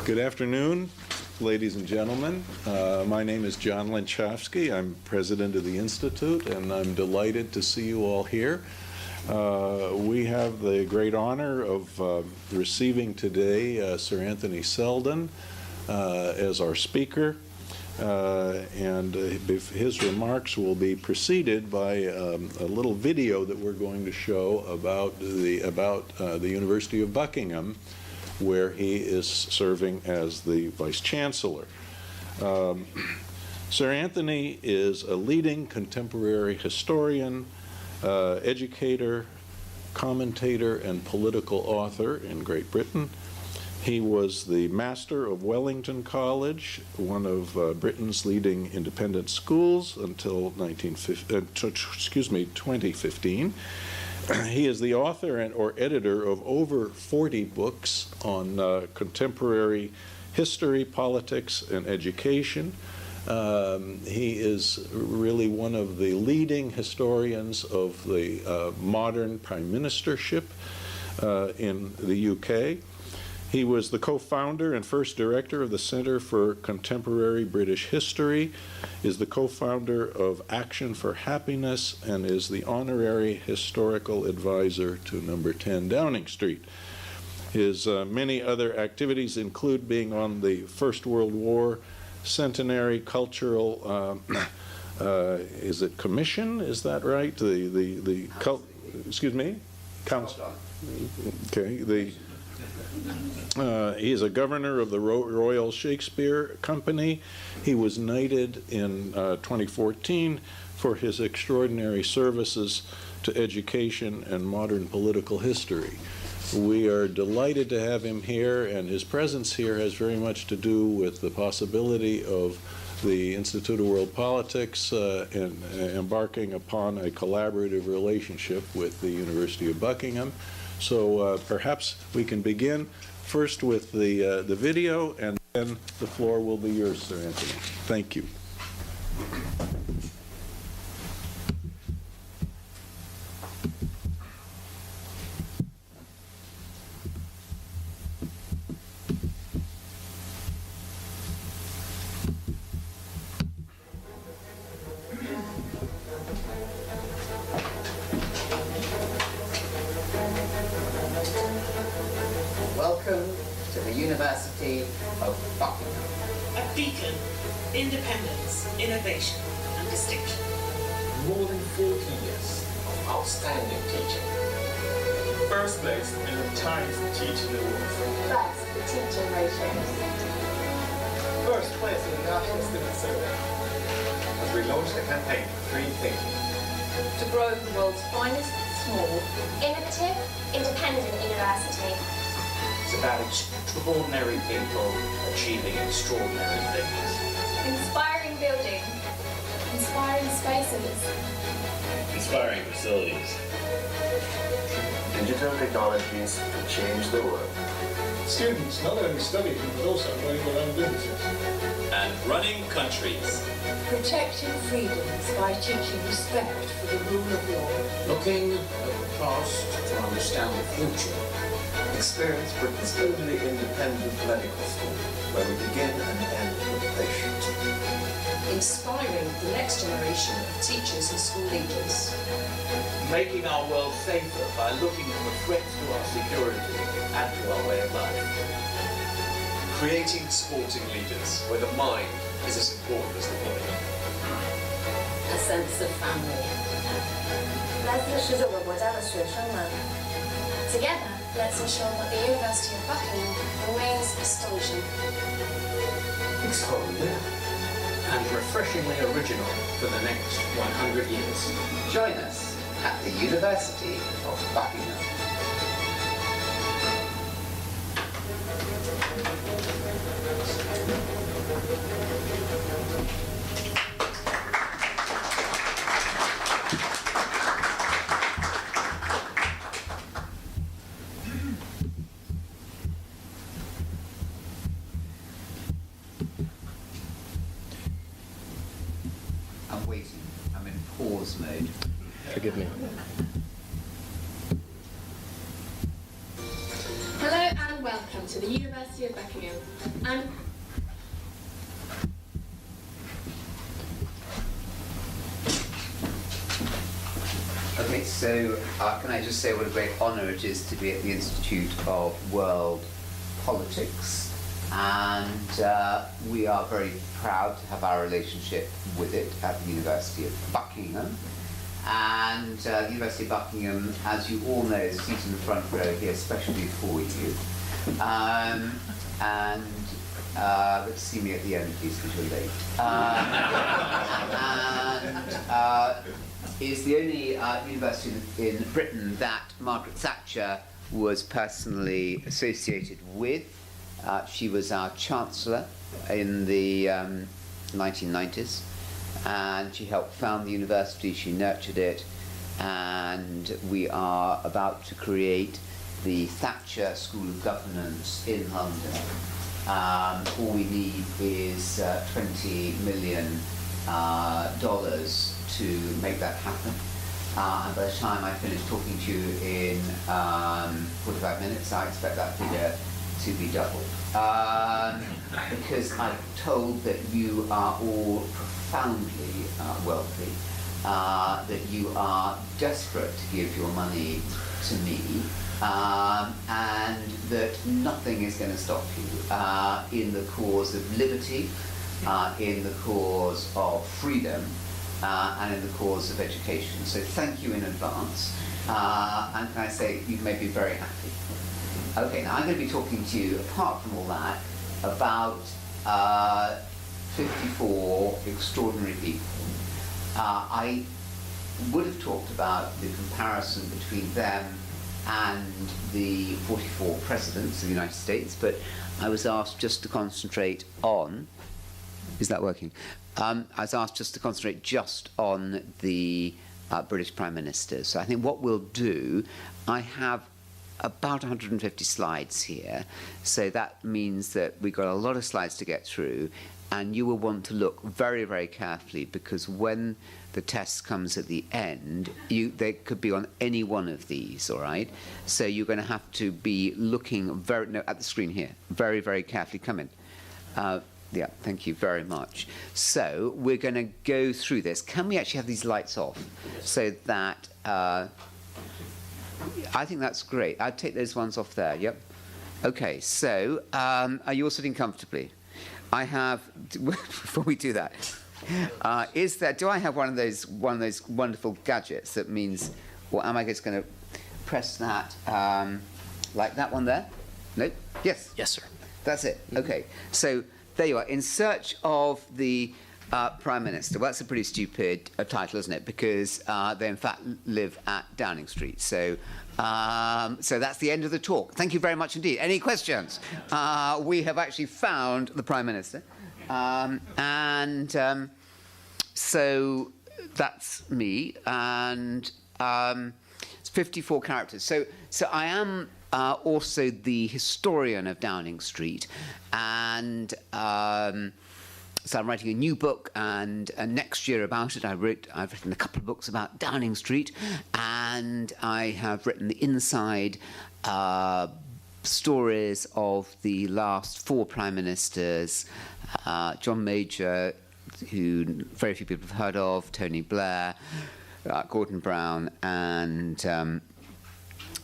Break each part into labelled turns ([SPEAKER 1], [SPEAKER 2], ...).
[SPEAKER 1] Good afternoon, ladies and gentlemen. My name is John Lenchowski. I'm president of the Institute, and I'm delighted to see you all here. We have the great honor of receiving today Sir Anthony Seldon as our speaker, and his remarks will be preceded by a little video that we're going to show about the University of Buckingham, where he is serving as the Vice-Chancellor. Sir Anthony is a leading contemporary historian, educator, commentator, and political author in Great Britain. He was the master of Wellington College, one of Britain's leading independent schools until 2015. He is the author or editor of over 40 books on contemporary history, politics, and education. He is really one of the leading historians of the modern prime ministership in the UK. He was the co-founder and first director of the Center for Contemporary British History, is the co-founder of Action for Happiness, and is the honorary historical advisor to number 10 Downing Street. His many other activities include being on the First World War Centenary Cultural, is it commission? Is that right? Excuse me? Council. Okay. He is a governor of the Royal Shakespeare Company. He was knighted in 2014 for his extraordinary services to education and modern political history. We are delighted to have him here, and his presence here has very much to do with the possibility of the Institute of World Politics and embarking upon a collaborative relationship with the University of Buckingham. So perhaps we can begin first with the video, and then the floor will be yours, Sir Anthony. Thank you.
[SPEAKER 2] Welcome to the University of Buckingham.
[SPEAKER 3] A beacon, independence, innovation, and distinction.
[SPEAKER 4] More than 40 years
[SPEAKER 2] of outstanding teaching.
[SPEAKER 4] first place in the Times Teaching Awards.
[SPEAKER 5] Best teaching ratios.
[SPEAKER 4] First place in the National Student Survey.
[SPEAKER 2] As we launched a campaign for free thinking.
[SPEAKER 5] To grow the world's finest, small,
[SPEAKER 6] innovative, independent university.
[SPEAKER 7] It's about extraordinary people achieving extraordinary things.
[SPEAKER 6] Inspiring buildings. Inspiring spaces.
[SPEAKER 8] Inspiring facilities.
[SPEAKER 9] Digital technologies to change the world.
[SPEAKER 4] Students not only studying but also running their own businesses.
[SPEAKER 8] And running countries.
[SPEAKER 5] protecting freedoms by teaching respect for the rule of law.
[SPEAKER 7] Looking at the past to understand the future.
[SPEAKER 9] Experience Britain's only independent medical school, where we begin and end with the patient.
[SPEAKER 5] Inspiring the next generation of teachers and school leaders.
[SPEAKER 7] Making our world safer by looking for the threats to our security and to our way of life.
[SPEAKER 8] Creating sporting leaders where the mind is as important as the body.
[SPEAKER 5] A sense of family.
[SPEAKER 6] 来自19个国家的学生们 Together, let's ensure that the University of Buckingham remains astonishing.
[SPEAKER 7] Extraordinary. And refreshingly original for the next 100 years.
[SPEAKER 2] Join us at the University of Buckingham. I'm waiting. I'm in pause mode.
[SPEAKER 10] Forgive me.
[SPEAKER 6] Hello and welcome to the University of Buckingham and
[SPEAKER 2] Okay, so can I just say what a great honour it is to be at the Institute of World Politics, and we are very proud to have our relationship with it at the University of Buckingham. And the University of Buckingham, as you all know, is seated in the front row here especially for you. But see me at the end, please, because you're late. Is the only university in Britain that Margaret Thatcher was personally associated with. She was our Chancellor in the 1990s, and she helped found the university, she nurtured it, and we are about to create the Thatcher School of Governance in London. All we need is $20 million to make that happen. And by the time I finish talking to you in 45 minutes, I expect that figure to be doubled. Because I'm told that you are all profoundly wealthy, that you are desperate to give your money to me, and that nothing is going to stop you in the cause of liberty, in the cause of freedom, and in the cause of education. So thank you in advance, and can I say you may be very happy. Okay, now I'm going to be talking to you, apart from all that, about 54 extraordinary people. I would have talked about the comparison between them and the 44 presidents of the United States, but I was asked just to concentrate on, is that working? I was asked just to concentrate just on the British Prime Minister. So I think what we'll do, I have about 150 slides here, so that means that we've got a lot of slides to get through, and you will want to look very, very carefully, because when the test comes at the end, they could be on any one of these, all right? So you're going to have to be looking at the screen here, very, very carefully. Come in. Yeah, thank you very much. So we're going to go through this. Can we actually have these lights off so that... I think that's great. I'd take those ones off there, yep. Okay, so are you all sitting comfortably? I have, before we do that, do I have one of those wonderful gadgets that means, or am I just going to press that, like that one there? No? Yes?
[SPEAKER 10] Yes, sir.
[SPEAKER 2] That's it, okay. So there you are, in search of the Prime Minister. Well, that's a pretty stupid title, isn't it? Because they, in fact, live at Downing Street. So that's the end of the talk. Thank you very much indeed. Any questions? We have actually found the Prime Minister. So that's me. And it's 54 characters. So I am also the historian of Downing Street. And... so I'm writing a new book, and next year about it, I've written a couple of books about Downing Street, and I have written the inside stories of the last 4 prime ministers, John Major, who very few people have heard of, Tony Blair, Gordon Brown, and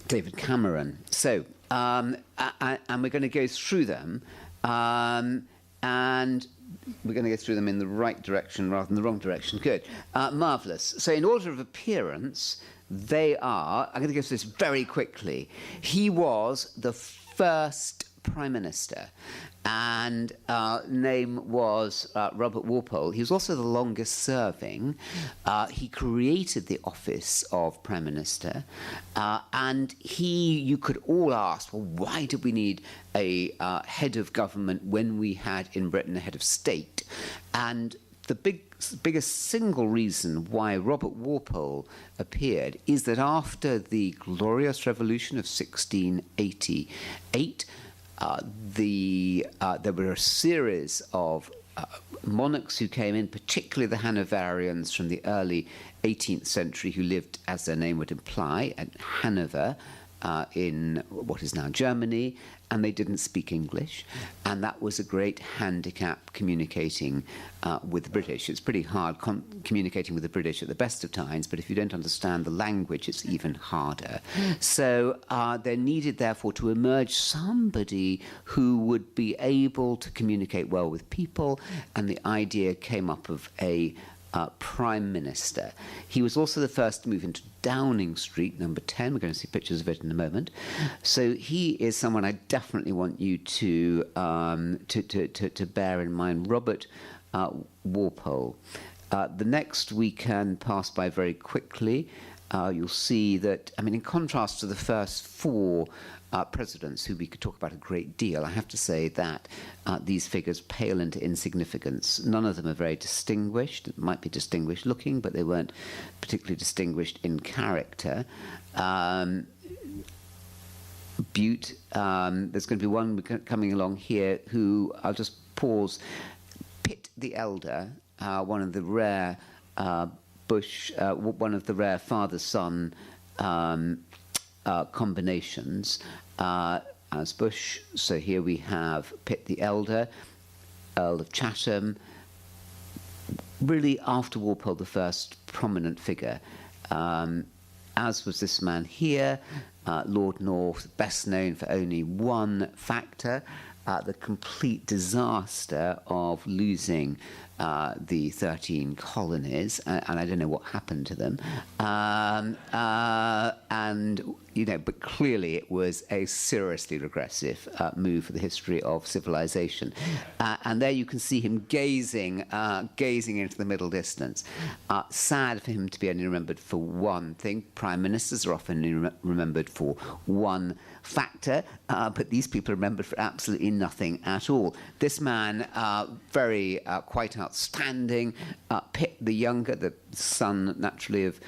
[SPEAKER 2] David Cameron. So, and we're going to go through them, and we're going to go through them in the right direction rather than the wrong direction. Good. Marvellous. So in order of appearance, they are... I'm going to go through this very quickly. He was the first Prime Minister, and name was Robert Walpole. He was also the longest serving. He created the office of Prime Minister, and you could all ask, well, why did we need a head of government when we had in Britain a head of state? And the biggest single reason why Robert Walpole appeared is that after the Glorious Revolution of 1688, there were a series of monarchs who came in, particularly the Hanoverians from the early 18th century, who lived, as their name would imply, at Hanover in what is now Germany, and they didn't speak English, and that was a great handicap communicating with the British. It's pretty hard communicating with the British at the best of times, but if you don't understand the language, it's even harder. So there needed, therefore, to emerge somebody who would be able to communicate well with people, and the idea came up of a Prime Minister. He was also the first to move into Downing Street, number 10. We're going to see pictures of it in a moment. So he is someone I definitely want you to bear in mind. Robert Walpole. The next we can pass by very quickly. You'll see that, I mean, in contrast to the first four presidents, who we could talk about a great deal, I have to say that these figures pale into insignificance. None of them are very distinguished. It might be distinguished looking, but they weren't particularly distinguished in character. Bute, there's going to be one coming along here who, I'll just pause, Pitt the Elder, one of the rare one of the rare father-son combinations as Bush. So here we have Pitt the Elder, Earl of Chatham, really after Walpole the first prominent figure, as was this man here, Lord North, best known for only one factor, the complete disaster of losing the 13 colonies, and I don't know what happened to them. And, you know, but clearly it was a seriously regressive move for the history of civilization. And there you can see him gazing into the middle distance. Sad for him to be only remembered for one thing. Prime ministers are often remembered for one factor, but these people are remembered for absolutely nothing at all. This man, very quite outstanding. Pitt the Younger, the son naturally of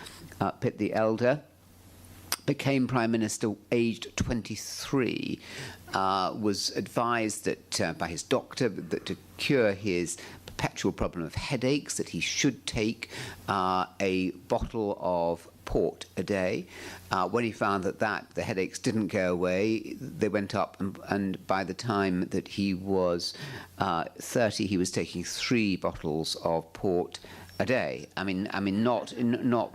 [SPEAKER 2] Pitt the Elder, became Prime Minister aged 23, was advised that by his doctor that to cure his perpetual problem of headaches that he should take a bottle of port a day. When he found that the headaches didn't go away, they went up, and by the time that he was 30, he was taking 3 bottles of port a day. I mean, not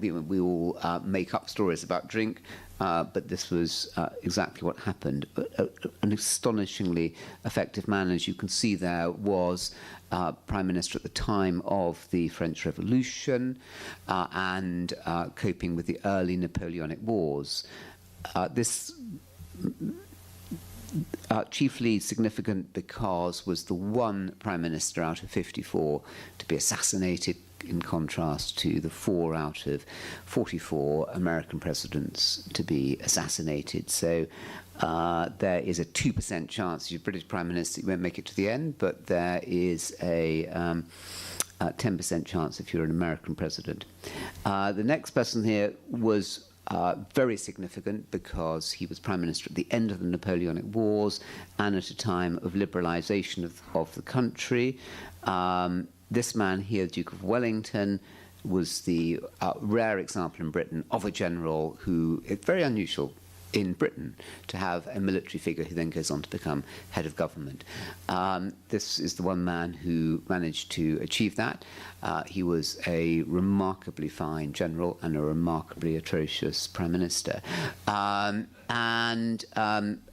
[SPEAKER 2] we all make up stories about drink, but this was exactly what happened. An astonishingly effective man, as you can see there, was Prime Minister at the time of the French Revolution and coping with the early Napoleonic Wars. This chiefly significant because was the one Prime Minister out of 54 to be assassinated, in contrast to the 4 out of 44 American presidents to be assassinated. So there is a 2% chance you're British Prime Minister, you won't make it to the end, but there is a 10% chance if you're an American president. The next person here was very significant because he was Prime Minister at the end of the Napoleonic Wars and at a time of liberalisation of the country. This man here, Duke of Wellington, was the rare example in Britain of a general who, it's very unusual in Britain to have a military figure who then goes on to become head of government. This is the one man who managed to achieve that. He was a remarkably fine general and a remarkably atrocious prime minister.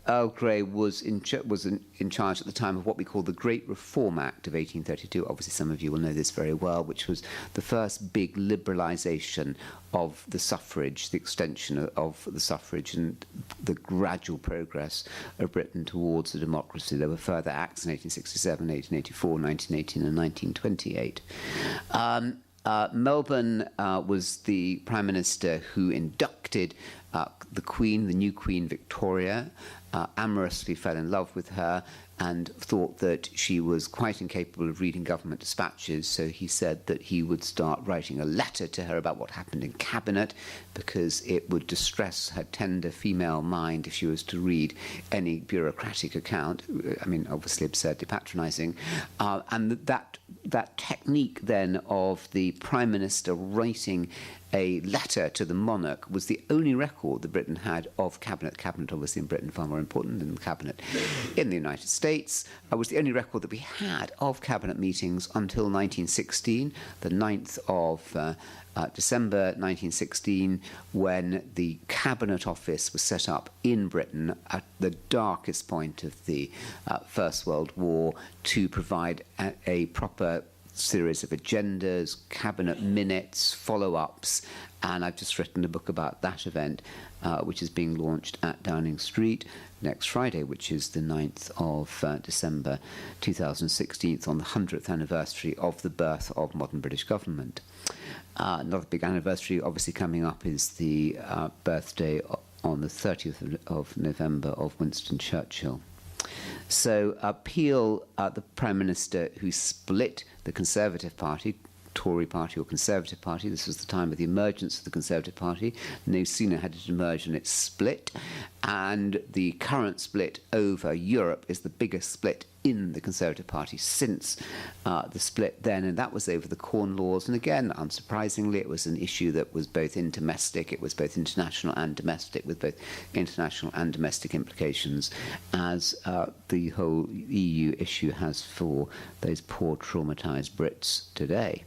[SPEAKER 2] Earl Grey was in charge at the time of what we call the Great Reform Act of 1832. Obviously, some of you will know this very well, which was the first big liberalisation of the suffrage, the extension of the suffrage, and the gradual progress of Britain towards the democracy. There were further acts in 1867, 1884, 1918, and 1928. Melbourne was the Prime Minister who inducted the Queen, the new Queen Victoria, amorously fell in love with her and thought that she was quite incapable of reading government dispatches, so he said that he would start writing a letter to her about what happened in Cabinet because it would distress her tender female mind if she was to read any bureaucratic account. I mean, obviously absurdly patronising. And that that technique then of the Prime Minister writing a letter to the monarch was the only record that Britain had of cabinet. Cabinet, obviously, in Britain far more important than the cabinet in the United States. Was the only record that we had of cabinet meetings until 1916, the 9th of December 1916, when the Cabinet Office was set up in Britain at the darkest point of the First World War to provide a proper series of agendas, cabinet minutes, follow-ups, and I've just written a book about that event, which is being launched at Downing Street next Friday, which is the 9th of December 2016, on the 100th anniversary of the birth of modern British government. Another big anniversary obviously coming up is the birthday on the 30th of November of Winston Churchill. So Peel, the Prime Minister who split the Conservative Party, Tory Party or Conservative Party, this was the time of the emergence of the Conservative Party. No sooner had it emerged than it split, and the current split over Europe is the biggest split in the Conservative Party since the split then, and that was over the Corn Laws. And again, unsurprisingly, it was an issue that was both domestic, it was both international and domestic, with both international and domestic implications, as the whole EU issue has for those poor traumatised Brits today.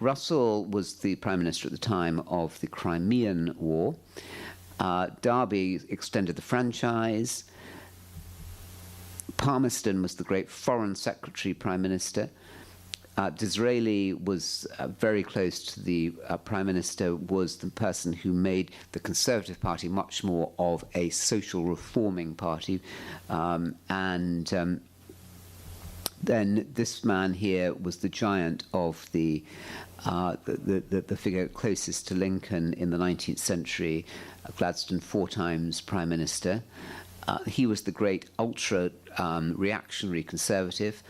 [SPEAKER 2] Russell was the Prime Minister at the time of the Crimean War. Derby extended the franchise. Palmerston was the great Foreign Secretary Prime Minister. Disraeli was very close to the Prime Minister, was the person who made the Conservative Party much more of a social reforming party. Then this man here was the giant of the figure closest to Lincoln in the 19th century, Gladstone, 4 times Prime Minister. He was the great ultra-reactionary Conservative.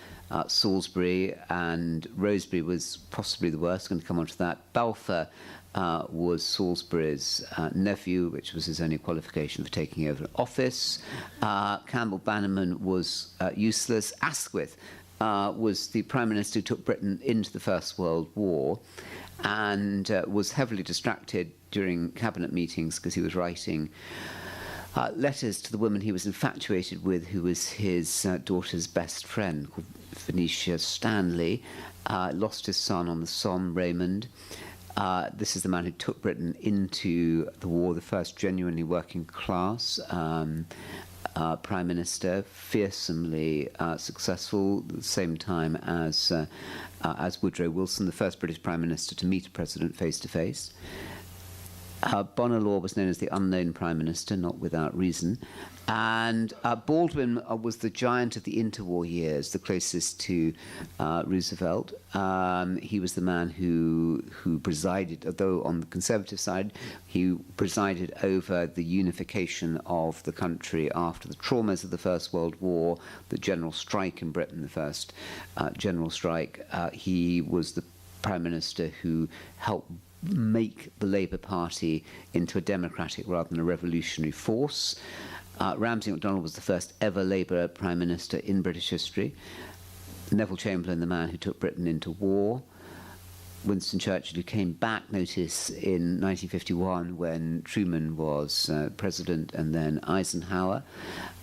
[SPEAKER 2] Salisbury and Rosebery was possibly the worst, going to come on to that. Balfour was Salisbury's nephew, which was his only qualification for taking over office. Campbell Bannerman was useless. Asquith was the Prime Minister who took Britain into the First World War and was heavily distracted during cabinet meetings because he was writing letters to the woman he was infatuated with, who was his daughter's best friend, called Venetia Stanley. Lost his son on the Somme, Raymond. This is the man who took Britain into the war, the first genuinely working class Prime Minister, fearsomely successful, at the same time as Woodrow Wilson, the first British Prime Minister to meet a president face to face. Bonar Law was known as the unknown Prime Minister, not without reason. And Baldwin was the giant of the interwar years, the closest to Roosevelt. He was the man who presided, although on the Conservative side, he presided over the unification of the country after the traumas of the First World War, the general strike in Britain, the first general strike. He was the Prime Minister who helped make the Labour Party into a democratic rather than a revolutionary force. Ramsay MacDonald was the first ever Labour Prime Minister in British history. Neville Chamberlain, the man who took Britain into war. Winston Churchill, who came back, notice, in 1951 when Truman was president, and then Eisenhower.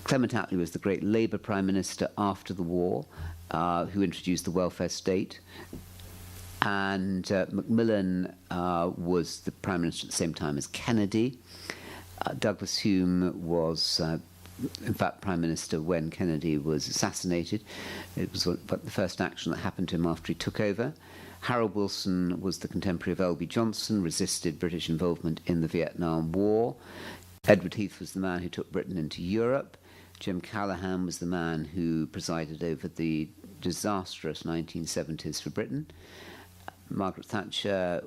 [SPEAKER 2] Clement Attlee was the great Labour Prime Minister after the war, who introduced the welfare state. And Macmillan was the Prime Minister at the same time as Kennedy. Douglas Hume was, in fact, Prime Minister when Kennedy was assassinated. It was the first action that happened to him after he took over. Harold Wilson was the contemporary of L.B. Johnson, resisted British involvement in the Vietnam War. Edward Heath was the man who took Britain into Europe. Jim Callaghan was the man who presided over the disastrous 1970s for Britain. Margaret Thatcher,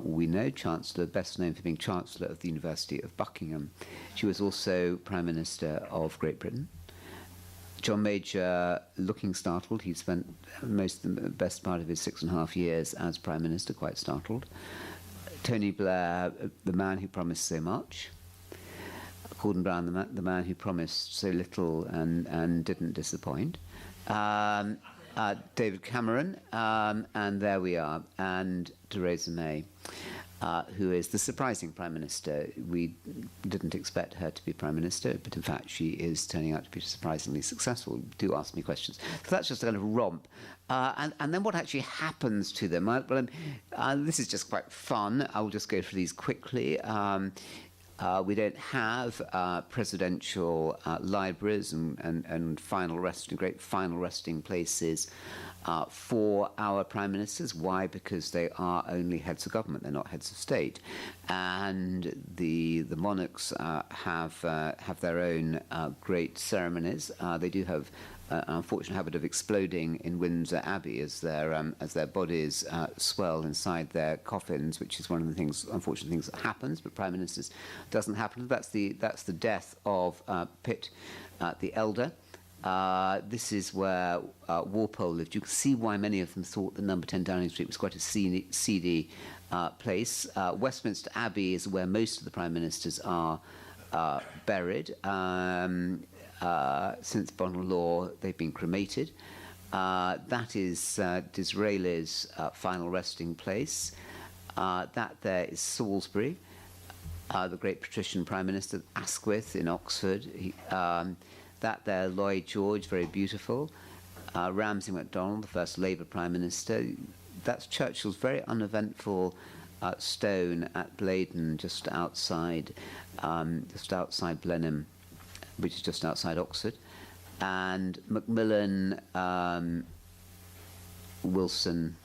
[SPEAKER 2] we know, Chancellor, best known for being Chancellor of the University of Buckingham. She was also Prime Minister of Great Britain. John Major, looking startled, he spent the best part of his 6.5 years as Prime Minister, quite startled. Tony Blair, the man who promised so much. Gordon Brown, the man who promised so little and didn't disappoint. David Cameron, and there we are, and Theresa May, who is the surprising Prime Minister. We didn't expect her to be Prime Minister, but in fact she is turning out to be surprisingly successful. Do ask me questions. So that's just a kind of romp. And then what actually happens to them? This is just quite fun. I'll just go through these quickly. We don't have presidential libraries and great final resting places for our prime ministers. Why? Because they are only heads of government; they're not heads of state. And the monarchs have their own great ceremonies. They do have an unfortunate habit of exploding in Windsor Abbey as their bodies swell inside their coffins, which is one of the unfortunate things that happens. But prime ministers doesn't happen. That's the death of Pitt the Elder. This is where Walpole lived. You can see why many of them thought that Number 10 Downing Street was quite a seedy place. Westminster Abbey is where most of the prime ministers are buried. Since Bonal Law, they've been cremated. That is Disraeli's final resting place. That there is Salisbury, the great patrician prime minister, Asquith in Oxford. That there, Lloyd George, very beautiful. Ramsay MacDonald, the first Labour prime minister. That's Churchill's very uneventful stone at Blaydon, just outside Blenheim, which is just outside Oxford. And Macmillan, Wilson.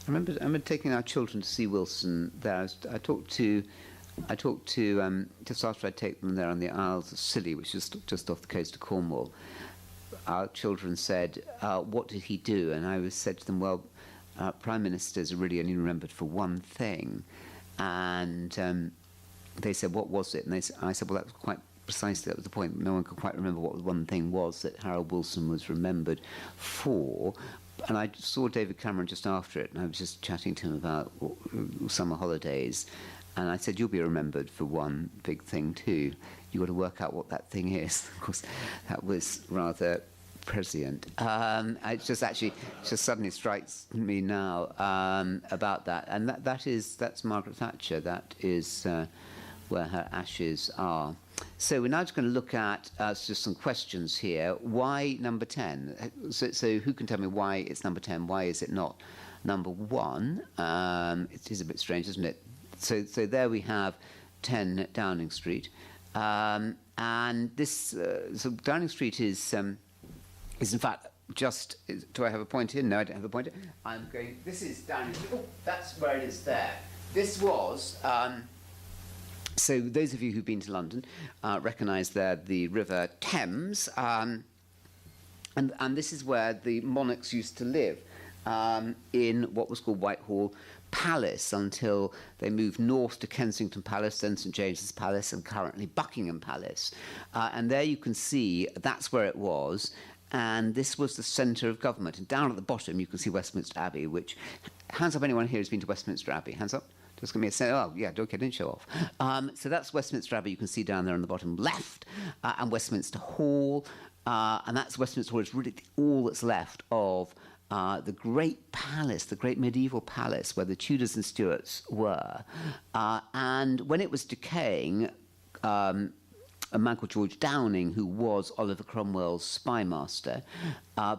[SPEAKER 2] I remember taking our children to see Wilson there. I talked to just after I'd taken them there on the Isles of Scilly, which is just off the coast of Cornwall. Our children said, "What did he do?" And I said to them, "Well, prime ministers are really only remembered for one thing." And they said, "What was it?" And I said, "Well, that was quite precisely that was the point. No one could quite remember what the one thing was that Harold Wilson was remembered for." And I saw David Cameron just after it, and I was just chatting to him about summer holidays. And I said, "You'll be remembered for one big thing too. You've got to work out what that thing is." Of course, that was rather prescient. It just suddenly strikes me now about that. And that's Margaret Thatcher. That is where her ashes are. So we're now just going to look at just some questions here. Why number 10? So who can tell me why it's number 10? Why is it not number 1? It is a bit strange, isn't it? So there we have 10 Downing Street, and this so Downing Street is in fact just. Do I have a pointer here? No, I don't have a pointer. I'm going. This is Downing Street. Oh, that's where it is there. This was. So those of you who've been to London recognise there the River Thames, and this is where the monarchs used to live in what was called Whitehall Palace until they moved north to Kensington Palace, then St James's Palace, and currently Buckingham Palace. And there you can see that's where it was, and this was the centre of government. And down at the bottom you can see Westminster Abbey, which, hands up anyone here who's been to Westminster Abbey, hands up. Just give me a say, oh yeah, okay, didn't show off. So that's Westminster Abbey, you can see down there on the bottom left, and Westminster Hall, and that's Westminster Hall. It's really all that's left of the great palace, the great medieval palace where the Tudors and Stuarts were. And when it was decaying, a man called George Downing, who was Oliver Cromwell's spymaster,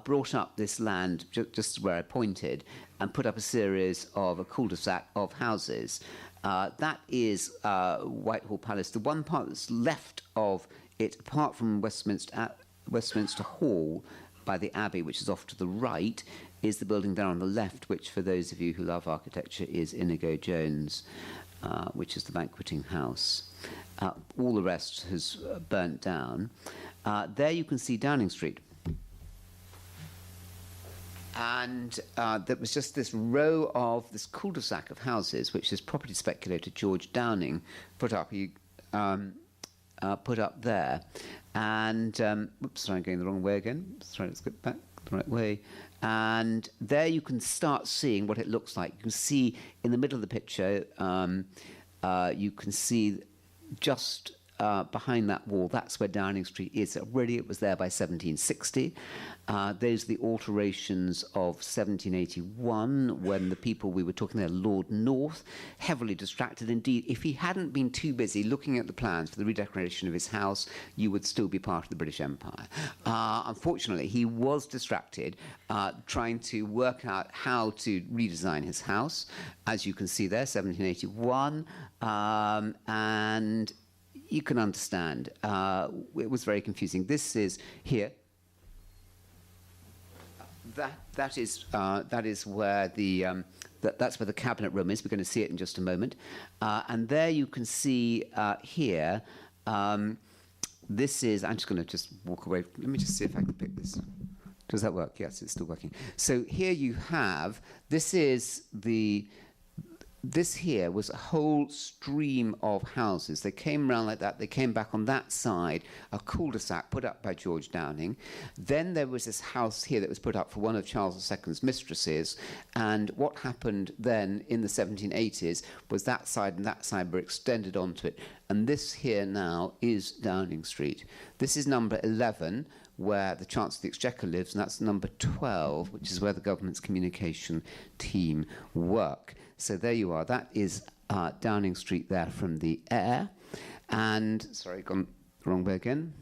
[SPEAKER 2] brought up this land just where I pointed and put up a series of a cul-de-sac of houses. That is Whitehall Palace. The one part that's left of it, apart from Westminster Hall by the Abbey, which is off to the right, is the building there on the left, which, for those of you who love architecture, is Inigo Jones, which is the banqueting house. All the rest has burnt down. There you can see Downing Street. And there was just this row of this cul-de-sac of houses, which this property speculator George Downing put up. He put up there. And, oops, sorry, I'm going the wrong way again. Sorry, let's get back the right way. And there you can start seeing what it looks like. You can see in the middle of the picture, you can see just behind that wall, that's where Downing Street is. Already it was there by 1760. Those are the alterations of 1781, when the people we were talking there, Lord North, heavily distracted. Indeed, if he hadn't been too busy looking at the plans for the redecoration of his house, you would still be part of the British Empire. Unfortunately, he was distracted trying to work out how to redesign his house. As you can see there, 1781, and you can understand it was very confusing. This is here. That is where the that's where the cabinet room is. We're going to see it in just a moment, and there you can see here. This is. I'm just going to walk away. Let me just see if I can pick this. Does that work? Yes, it's still working. So here you have. This here was a whole stream of houses. They came round like that. They came back on that side, a cul-de-sac put up by George Downing. Then there was this house here that was put up for one of Charles II's mistresses. And what happened then in the 1780s was that side and that side were extended onto it. And this here now is Downing Street. This is number 11, where the Chancellor of the Exchequer lives, and that's number 12, which is where the government's communication team work. So there you are. That is Downing Street there from the air. And, sorry, gone the wrong way again.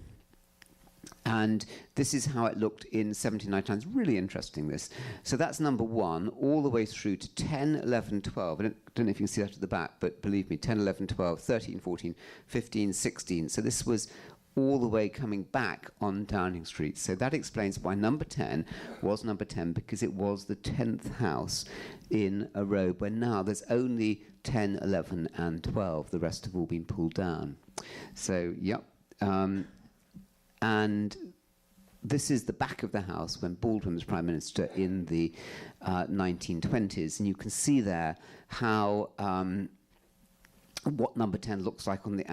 [SPEAKER 2] And this is how it looked in 1799. It's really interesting, this. So that's number 1, all the way through to 10, 11, 12. I don't know if you can see that at the back, but believe me, 10, 11, 12, 13, 14, 15, 16. So this was all the way coming back on Downing Street. So that explains why number 10 was number 10, because it was the 10th house in a row, where now there's only 10, 11, and 12. The rest have all been pulled down. So, yep. And this is the back of the house when Baldwin was Prime Minister in the 1920s. And you can see there how what number 10 looks like on the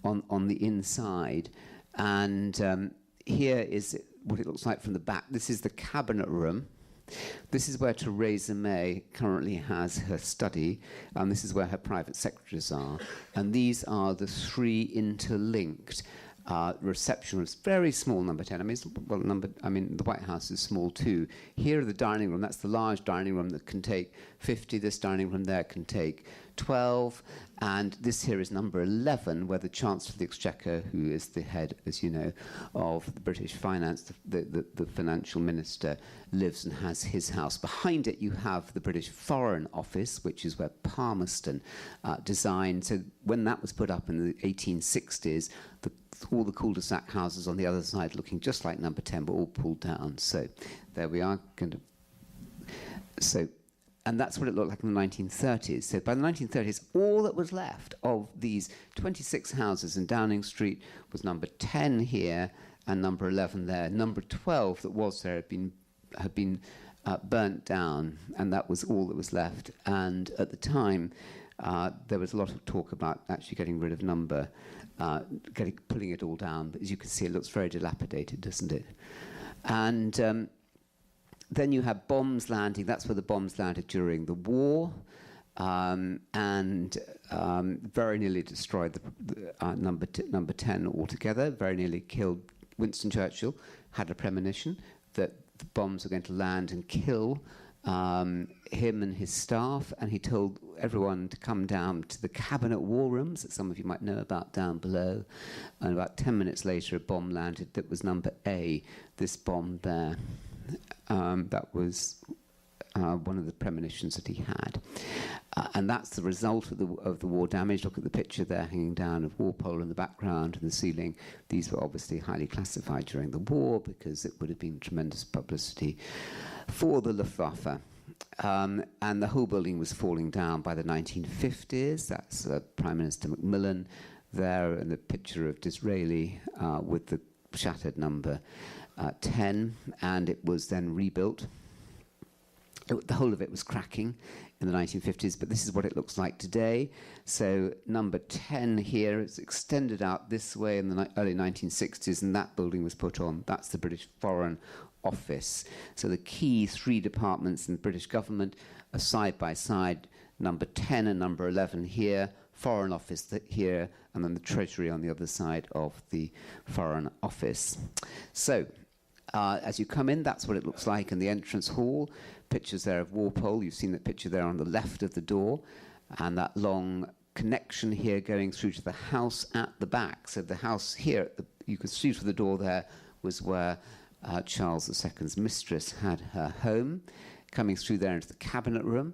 [SPEAKER 2] on the inside. And here is what it looks like from the back. This is the cabinet room. This is where Theresa May currently has her study, and this is where her private secretaries are. And these are the 3 interlinked reception rooms. Very small, number 10. The White House is small too. Here are the dining room. That's the large dining room that can take 50. This dining room there can take 12. And this here is number 11, where the Chancellor of the Exchequer, who is the head, as you know, of the British finance, the financial minister, lives and has his house. Behind it, you have the British Foreign Office, which is where Palmerston designed. So when that was put up in the 1860s, all the cul-de-sac houses on the other side, looking just like number 10, were all pulled down. So there we are. And that's what it looked like in the 1930s. So by the 1930s, all that was left of these 26 houses in Downing Street was number 10 here and number 11 there. Number 12 that was there had been burnt down, and that was all that was left. And at the time, there was a lot of talk about actually getting rid of pulling it all down. But as you can see, it looks very dilapidated, doesn't it? And then you have bombs landing. That's where the bombs landed during the war, and very nearly destroyed the number 10 altogether. Very nearly killed Winston Churchill. Had a premonition that the bombs were going to land and kill him and his staff, and he told everyone to come down to the cabinet war rooms that some of you might know about down below. And about 10 minutes later, a bomb landed that was number A, this bomb there. That was one of the premonitions that he had. And that's the result of the war damage. Look at the picture there hanging down of Walpole in the background and the ceiling. These were obviously highly classified during the war because it would have been tremendous publicity for the Luftwaffe. And the whole building was falling down by the 1950s. That's Prime Minister Macmillan there, and the picture of Disraeli with the shattered number 10, and it was then rebuilt. The whole of it was cracking in the 1950s, but this is what it looks like today. So number 10 here is extended out this way in the early 1960s, and that building was put on. That's the British Foreign Office. So the key 3 departments in the British government are side by side, number 10 and number 11 here, Foreign Office here, and then the Treasury on the other side of the Foreign Office. So, as you come in, that's what it looks like in the entrance hall. Pictures there of Walpole. You've seen that picture there on the left of the door, and that long connection here going through to the house at the back. So the house here, you can see through the door there, was where Charles II's mistress had her home. Coming through there into the cabinet room,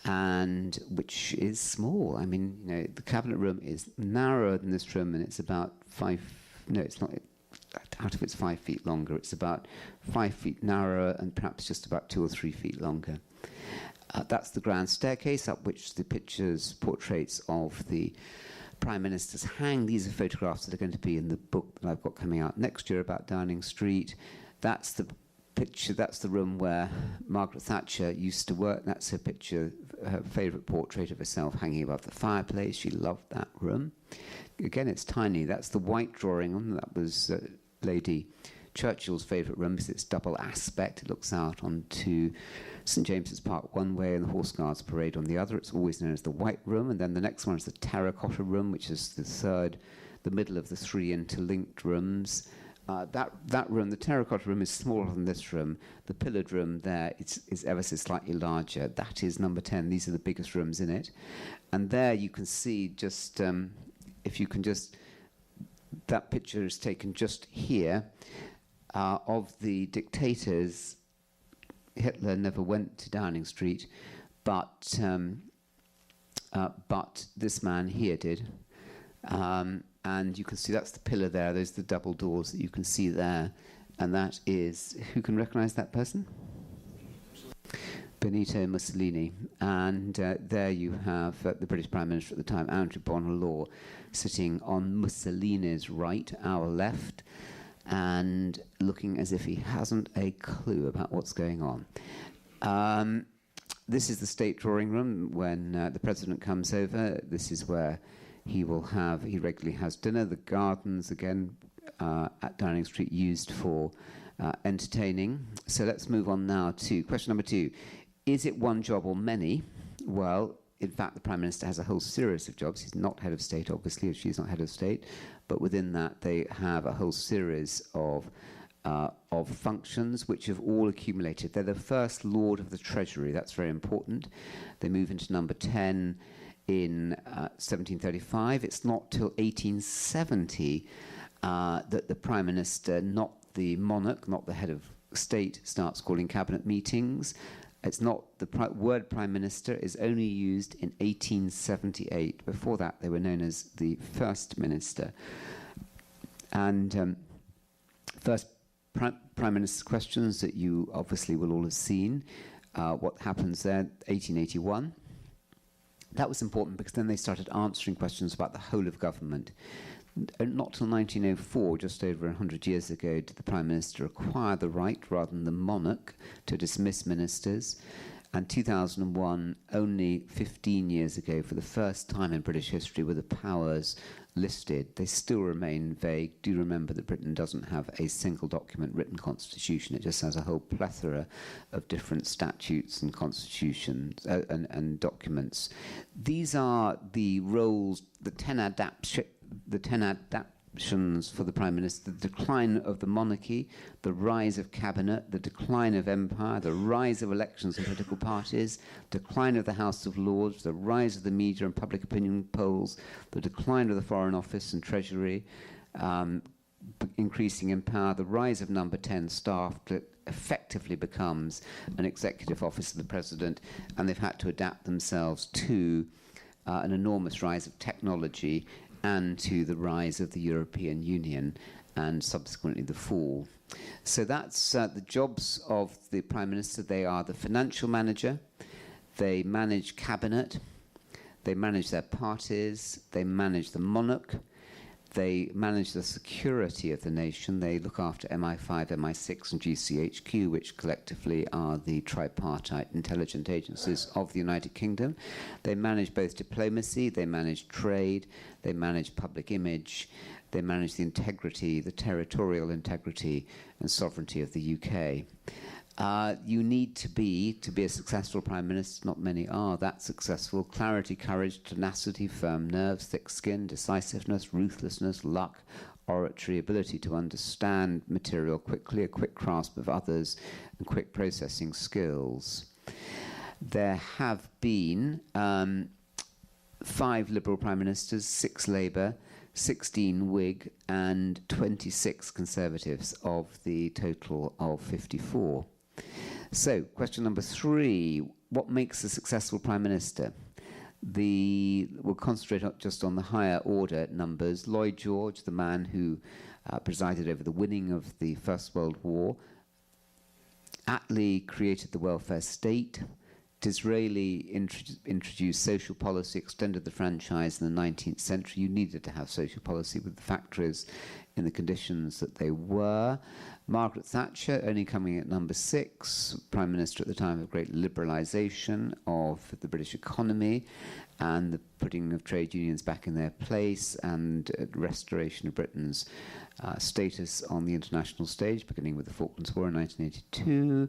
[SPEAKER 2] and which is small. I mean, you know, the cabinet room is narrower than this room, and it's about it's not, out of it's 5 feet longer. It's about 5 feet narrower and perhaps just about 2 or 3 feet longer. That's the grand staircase up which the portraits of the prime ministers hang. These are photographs that are going to be in the book that I've got coming out next year about Downing Street. That's the picture, that's the room where Margaret Thatcher used to work. That's her picture, her favourite portrait of herself hanging above the fireplace. She loved that room. Again, it's tiny. That's the white drawing room. That was Lady Churchill's favourite room because it's double aspect. It looks out onto St James's Park one way and the Horse Guards Parade on the other. It's always known as the White Room. And then the next one is the Terracotta Room, which is the middle of the 3 interlinked rooms. That room, the terracotta room, is smaller than this room. The pillared room there is ever so slightly larger. That is number 10. These are the biggest rooms in it. And there you can see just, that picture is taken just here of the dictators. Hitler never went to Downing Street, but this man here did. And you can see that's the pillar there. Those are the double doors that you can see there. And that is, who can recognize that person? Benito Mussolini. And there you have the British Prime Minister at the time, Andrew Bonar-Law, sitting on Mussolini's right, our left, and looking as if he hasn't a clue about what's going on. This is the state drawing room when the president comes over. This is where he regularly has dinner. The gardens, again, at Downing Street, used for entertaining. So let's move on now to question number 2. Is it one job or many? Well, in fact, the Prime Minister has a whole series of jobs. He's not head of state, obviously, if she's not head of state. But within that, they have a whole series of functions which have all accumulated. They're the first Lord of the Treasury. That's very important. They move into number 10 in 1735. It's not till 1870 that the Prime Minister, not the monarch, not the head of state, starts calling cabinet meetings. It's not, the word Prime Minister is only used in 1878. Before that, they were known as the First Minister. And first Prime Minister's questions that you obviously will all have seen. What happens there, 1881. That was important because then they started answering questions about the whole of government. Not till 1904, just over 100 years ago, did the Prime Minister acquire the right, rather than the monarch, to dismiss ministers. And 2001, only 15 years ago, for the first time in British history, were the powers listed. They still remain vague. Do remember that Britain doesn't have a single document written constitution. It just has a whole plethora of different statutes and constitutions and documents. These are the roles, the 10 adaptations for the Prime Minister: the decline of the monarchy, the rise of cabinet, the decline of empire, the rise of elections and political parties, decline of the House of Lords, the rise of the media and public opinion polls, the decline of the Foreign Office and Treasury, increasing in power, the rise of number 10 staff that effectively becomes an executive office of the President, and they've had to adapt themselves to an enormous rise of technology and to the rise of the European Union and subsequently the fall. So that's the jobs of the Prime Minister. They are the financial manager, they manage cabinet, they manage their parties, they manage the monarch, they manage the security of the nation. They look after MI5, MI6 and GCHQ, which collectively are the tripartite intelligence agencies of the United Kingdom. They manage both diplomacy, they manage trade, they manage public image, they manage the integrity, the territorial integrity and sovereignty of the UK. You need to be a successful Prime Minister, not many are that successful, clarity, courage, tenacity, firm nerves, thick skin, decisiveness, ruthlessness, luck, oratory, ability to understand material quickly, a quick grasp of others, and quick processing skills. There have been 5 Liberal Prime Ministers, 6 Labour, 16 Whig, and 26 Conservatives of the total of 54. So, question number 3, what makes a successful Prime Minister? We'll concentrate just on the higher order numbers. Lloyd George, the man who presided over the winning of the First World War. Attlee created the welfare state. Disraeli introduced social policy, extended the franchise in the 19th century. You needed to have social policy with the factories in the conditions that they were. Margaret Thatcher, only coming at number 6, Prime Minister at the time of great liberalisation of the British economy and the putting of trade unions back in their place and restoration of Britain's status on the international stage, beginning with the Falklands War in 1982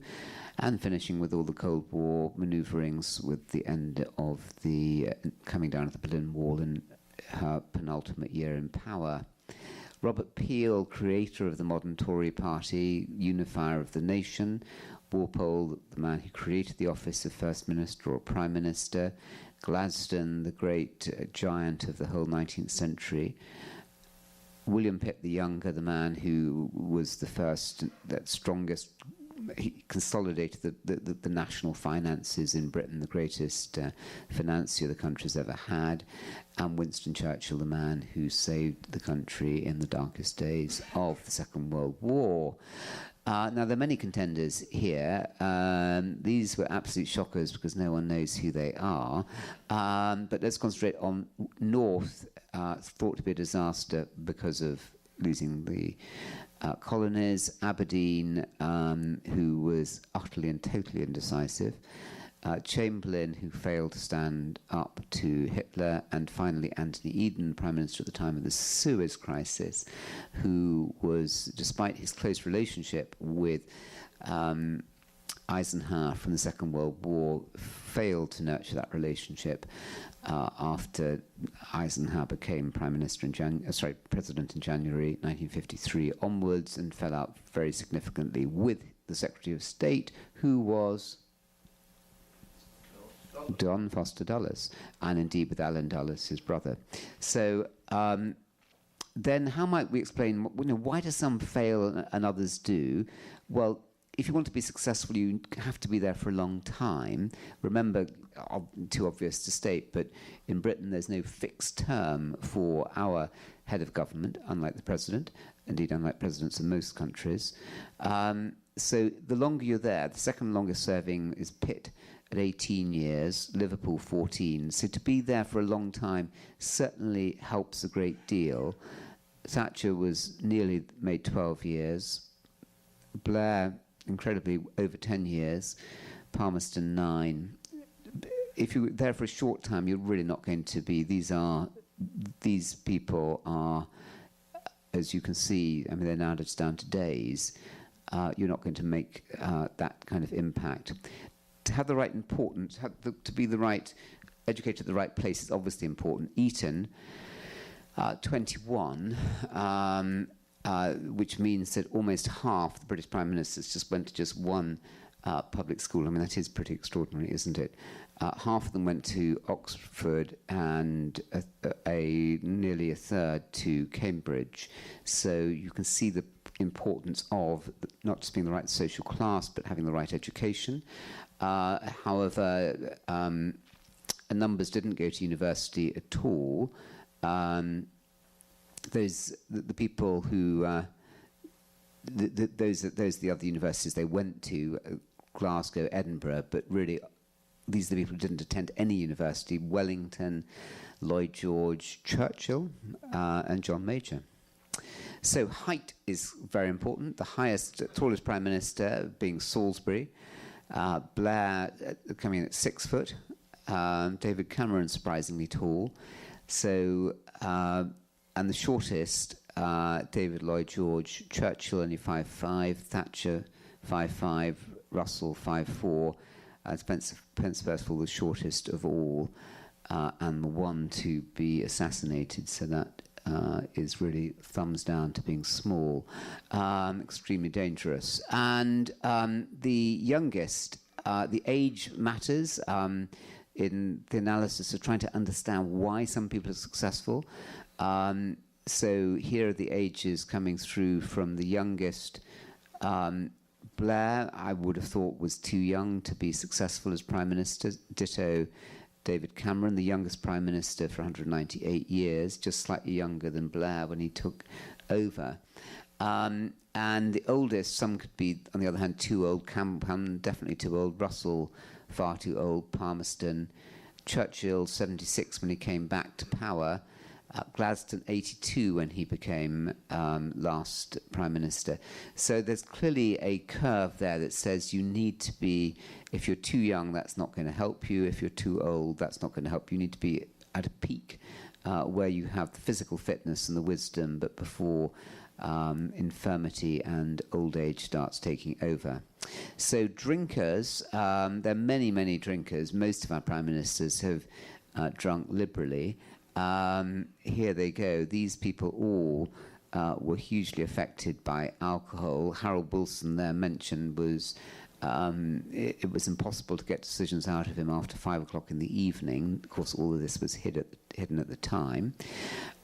[SPEAKER 2] and finishing with all the Cold War manoeuvrings with the end of the coming down of the Berlin Wall in her penultimate year in power. Robert Peel, creator of the modern Tory party, unifier of the nation. Walpole, the man who created the office of First Minister or Prime Minister. Gladstone, the great giant of the whole 19th century. William Pitt the Younger, the man who was the first, that strongest, he consolidated the national finances in Britain, the greatest financier the country's ever had. And Winston Churchill, the man who saved the country in the darkest days of the Second World War. Now, there are many contenders here. These were absolute shockers because no one knows who they are. But let's concentrate on North, thought to be a disaster because of losing the colonies. Aberdeen, who was utterly and totally indecisive. Chamberlain, who failed to stand up to Hitler, and finally Anthony Eden, Prime Minister at the time of the Suez Crisis, who was, despite his close relationship with Eisenhower from the Second World War, failed to nurture that relationship after Eisenhower became President in January 1953 onwards, and fell out very significantly with the Secretary of State, who was John Foster Dulles, and indeed with Alan Dulles, his brother. So then how might we explain, why do some fail and others do? Well, if you want to be successful, you have to be there for a long time. Remember, too obvious to state, but in Britain there's no fixed term for our head of government, unlike the president, indeed unlike presidents in most countries. So the longer you're there, the second longest serving is Pitt at 18 years, Liverpool 14. So to be there for a long time certainly helps a great deal. Thatcher was nearly made 12 years. Blair, incredibly, over 10 years. Palmerston, 9. If you're there for a short time, you're really not going to be. These people are, as you can see, I mean, they're now just down to days. You're not going to make that kind of impact. To have the right importance, to be the right, educated at the right place is obviously important. Eton, 21, which means that almost half the British Prime Ministers just went to just one public school. I mean, that is pretty extraordinary, isn't it? Half of them went to Oxford and nearly a third to Cambridge. So you can see the importance of not just being the right social class, but having the right education. However, numbers didn't go to university at all. The people who those are the other universities they went to, Glasgow, Edinburgh, but really these are the people who didn't attend any university: Wellington, Lloyd George, Churchill, and John Major. So height is very important. The tallest Prime Minister being Salisbury, Blair coming in at 6 foot, David Cameron surprisingly tall. So and the shortest, David Lloyd George, Churchill only 5'5", Thatcher 5'5", Russell 5'4", Spencer Perceval the shortest of all, and the one to be assassinated. So that is really thumbs down to being small, extremely dangerous. And the youngest, the age matters in the analysis of trying to understand why some people are successful. So here are the ages coming through from the youngest. Blair, I would have thought, was too young to be successful as Prime Minister. Ditto David Cameron, the youngest Prime Minister for 198 years, just slightly younger than Blair when he took over. And the oldest, some could be, on the other hand, too old. Cameron, definitely too old. Russell, far too old. Palmerston. Churchill, 76 when he came back to power. Gladstone, 82 when he became last Prime Minister. So there's clearly a curve there that says you need to be, if you're too young, that's not going to help you. If you're too old, that's not going to help you. You need to be at a peak where you have the physical fitness and the wisdom, but before infirmity and old age starts taking over. So drinkers, there are many, many drinkers. Most of our Prime Ministers have drunk liberally. Here they go. These people all were hugely affected by alcohol. Harold Wilson, there mentioned, was it was impossible to get decisions out of him after 5 o'clock in the evening. Of course, all of this was hidden at the time.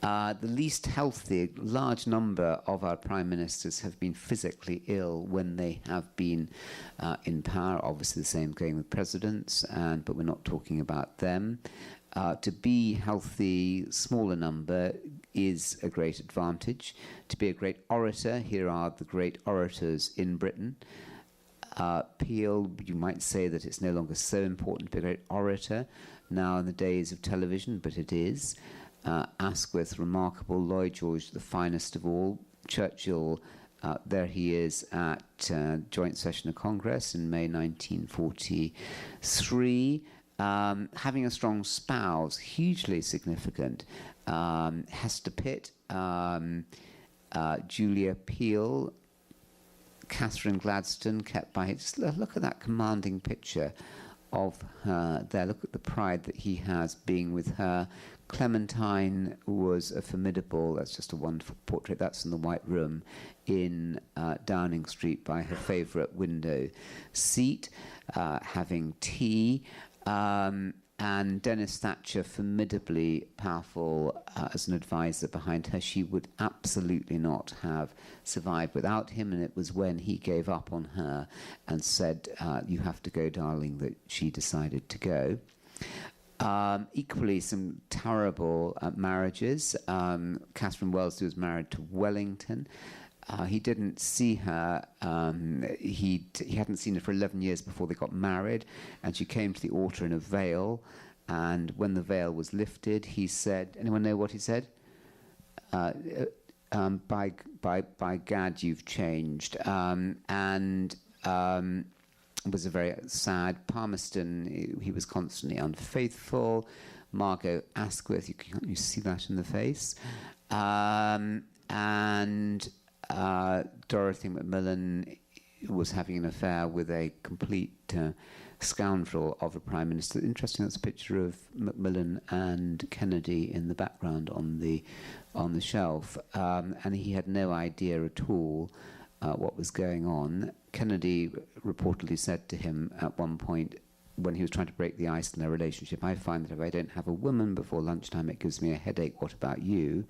[SPEAKER 2] The least healthy, large number of our Prime Ministers have been physically ill when they have been in power. Obviously, the same going with presidents, but we're not talking about them. To be healthy, smaller number, is a great advantage. To be a great orator, here are the great orators in Britain. Peel, you might say that it's no longer so important to be a great orator now in the days of television, but it is. Asquith, remarkable. Lloyd George, the finest of all. Churchill, there he is at joint session of Congress in May 1943. Having a strong spouse, hugely significant. Hester Pitt, Julia Peel, Catherine Gladstone, kept by his. Look at that commanding picture of her there. Look at the pride that he has being with her. Clementine was a formidable, that's just a wonderful portrait, that's in the White Room in Downing Street by her favourite window seat, having tea. And Dennis Thatcher, formidably powerful as an advisor behind her. She would absolutely not have survived without him, and it was when he gave up on her and said, you have to go, darling, that she decided to go. Equally, some terrible marriages. Catherine Wellesley was married to Wellington. He didn't see her. He hadn't seen her for 11 years before they got married, and she came to the altar in a veil. And when the veil was lifted, he said, "Anyone know what he said?" By Gad, you've changed. And was a very sad. Palmerston, he was constantly unfaithful. Margot Asquith, you see that in the face. And Dorothy Macmillan was having an affair with a complete scoundrel of a Prime Minister. Interesting, that's a picture of Macmillan and Kennedy in the background on the shelf. And he had no idea at all what was going on. Kennedy reportedly said to him at one point, when he was trying to break the ice in their relationship, I find that if I don't have a woman before lunchtime, it gives me a headache. What about you?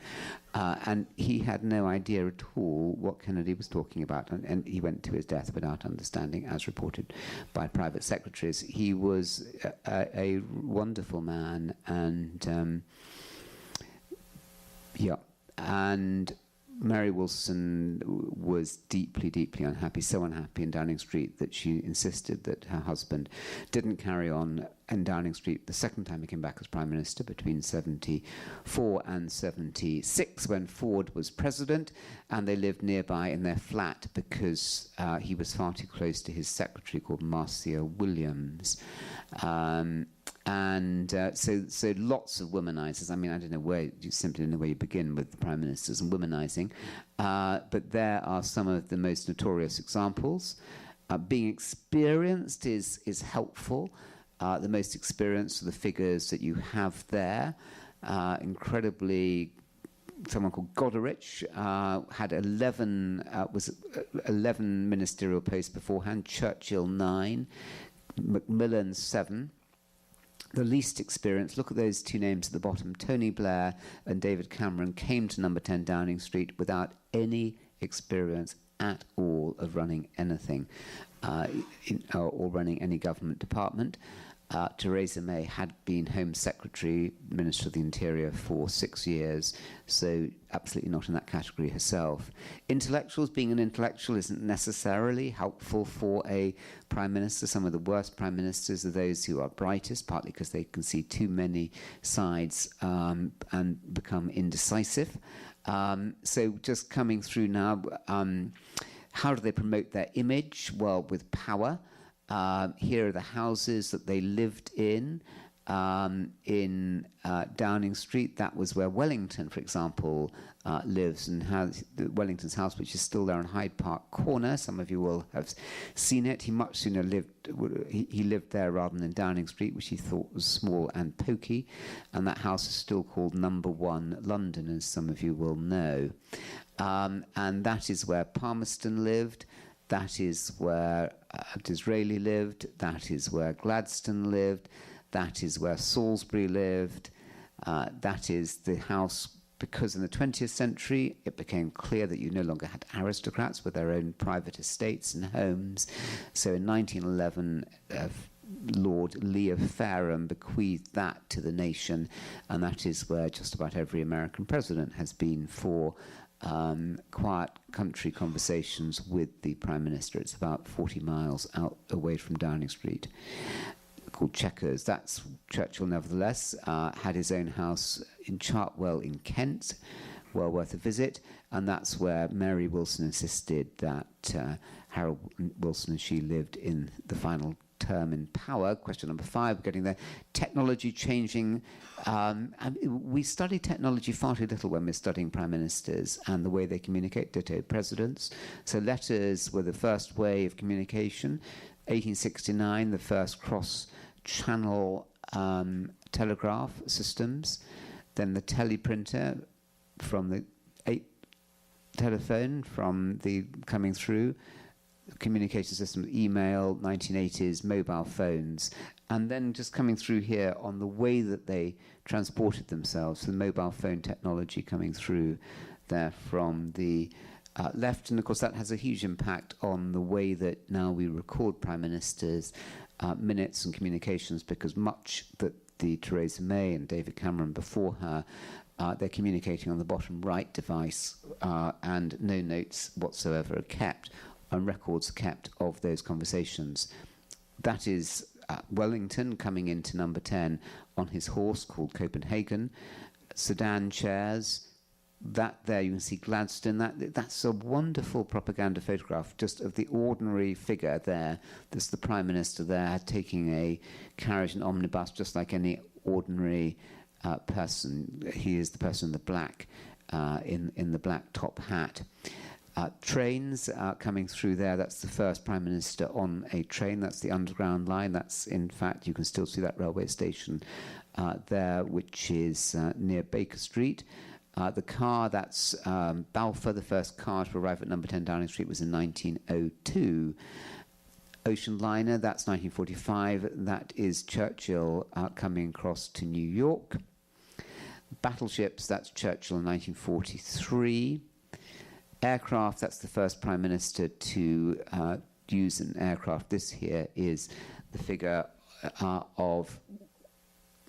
[SPEAKER 2] And he had no idea at all what Kennedy was talking about, and he went to his death without understanding, as reported by private secretaries. He was a wonderful man, and and Mary Wilson was deeply, deeply unhappy, so unhappy in Downing Street that she insisted that her husband didn't carry on in Downing Street the second time he came back as Prime Minister between 74 and 76 when Ford was President, and they lived nearby in their flat because he was far too close to his secretary called Marcia Williams. So lots of womanizers. I mean, I don't know where, you simply don't know where you begin with the Prime Ministers and womanizing. But there are some of the most notorious examples. Being experienced is helpful. The most experienced are the figures that you have there. Incredibly, someone called Goderich had 11 ministerial posts beforehand. Churchill 9, Macmillan 7. The least experienced, look at those two names at the bottom, Tony Blair and David Cameron, came to number 10 Downing Street without any experience at all of running anything or running any government department. Theresa May had been Home Secretary, Minister of the Interior for 6 years, so absolutely not in that category herself. Intellectuals, being an intellectual isn't necessarily helpful for a Prime Minister. Some of the worst Prime Ministers are those who are brightest, partly because they can see too many sides and become indecisive. So just coming through now, how do they promote their image? Well, with power. Here are the houses that they lived in Downing Street. That was where Wellington, for example, lives, and has Wellington's house, which is still there on Hyde Park Corner. Some of you will have seen it. He much sooner he lived there rather than in Downing Street, which he thought was small and poky. And that house is still called Number 1 London, as some of you will know. And that is where Palmerston lived. That is where Disraeli lived. That is where Gladstone lived. That is where Salisbury lived. That is the house, because in the 20th century it became clear that you no longer had aristocrats with their own private estates and homes. So in 1911, Lord Leo Fareham bequeathed that to the nation, and that is where just about every American president has been for quiet country conversations with the Prime Minister. It's about 40 miles out away from Downing Street, called Chequers. That's Churchill, nevertheless, had his own house in Chartwell in Kent, well worth a visit, and that's where Mary Wilson insisted that Harold Wilson and she lived in the final term in power. Question number 5, getting there. Technology changing. We study technology far too little when we're studying prime ministers and the way they communicate, ditto presidents. So letters were the first way of communication. 1869, the first cross-channel telegraph systems. Then the teleprinter from the telephone from the coming through. Communication systems, email, 1980s, mobile phones, and then just coming through here on the way that they transported themselves, the mobile phone technology coming through there from the left, and of course that has a huge impact on the way that now we record Prime Ministers' minutes and communications, because much that the Theresa May and David Cameron before her, they're communicating on the bottom right device, and no notes whatsoever are kept, and records are kept of those conversations. That is Wellington coming into number 10 on his horse called Copenhagen. Sedan chairs. That there, you can see Gladstone. That's a wonderful propaganda photograph just of the ordinary figure there. There's the Prime Minister there taking a carriage and omnibus just like any ordinary person. He is the person in the black, in the black top hat. Trains coming through there. That's the first Prime Minister on a train. That's the Underground Line. That's, in fact, you can still see that railway station there, which is near Baker Street. The car, that's Balfour. The first car to arrive at number 10 Downing Street was in 1902. Ocean liner, that's 1945. That is Churchill coming across to New York. Battleships, that's Churchill in 1943. Aircraft, that's the first Prime Minister to use an aircraft. This here is the figure of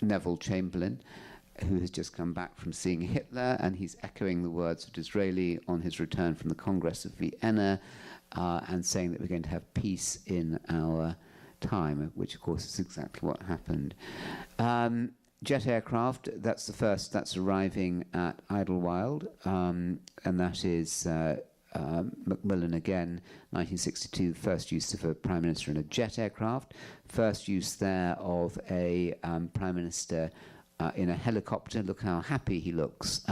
[SPEAKER 2] Neville Chamberlain, who has just come back from seeing Hitler, and he's echoing the words of Disraeli on his return from the Congress of Vienna, and saying that we're going to have peace in our time, which of course is exactly what happened. Jet aircraft, that's the first, that's arriving at Idlewild, and that is Macmillan again, 1962, first use of a Prime Minister in a jet aircraft, first use there of a Prime Minister in a helicopter. Look how happy he looks,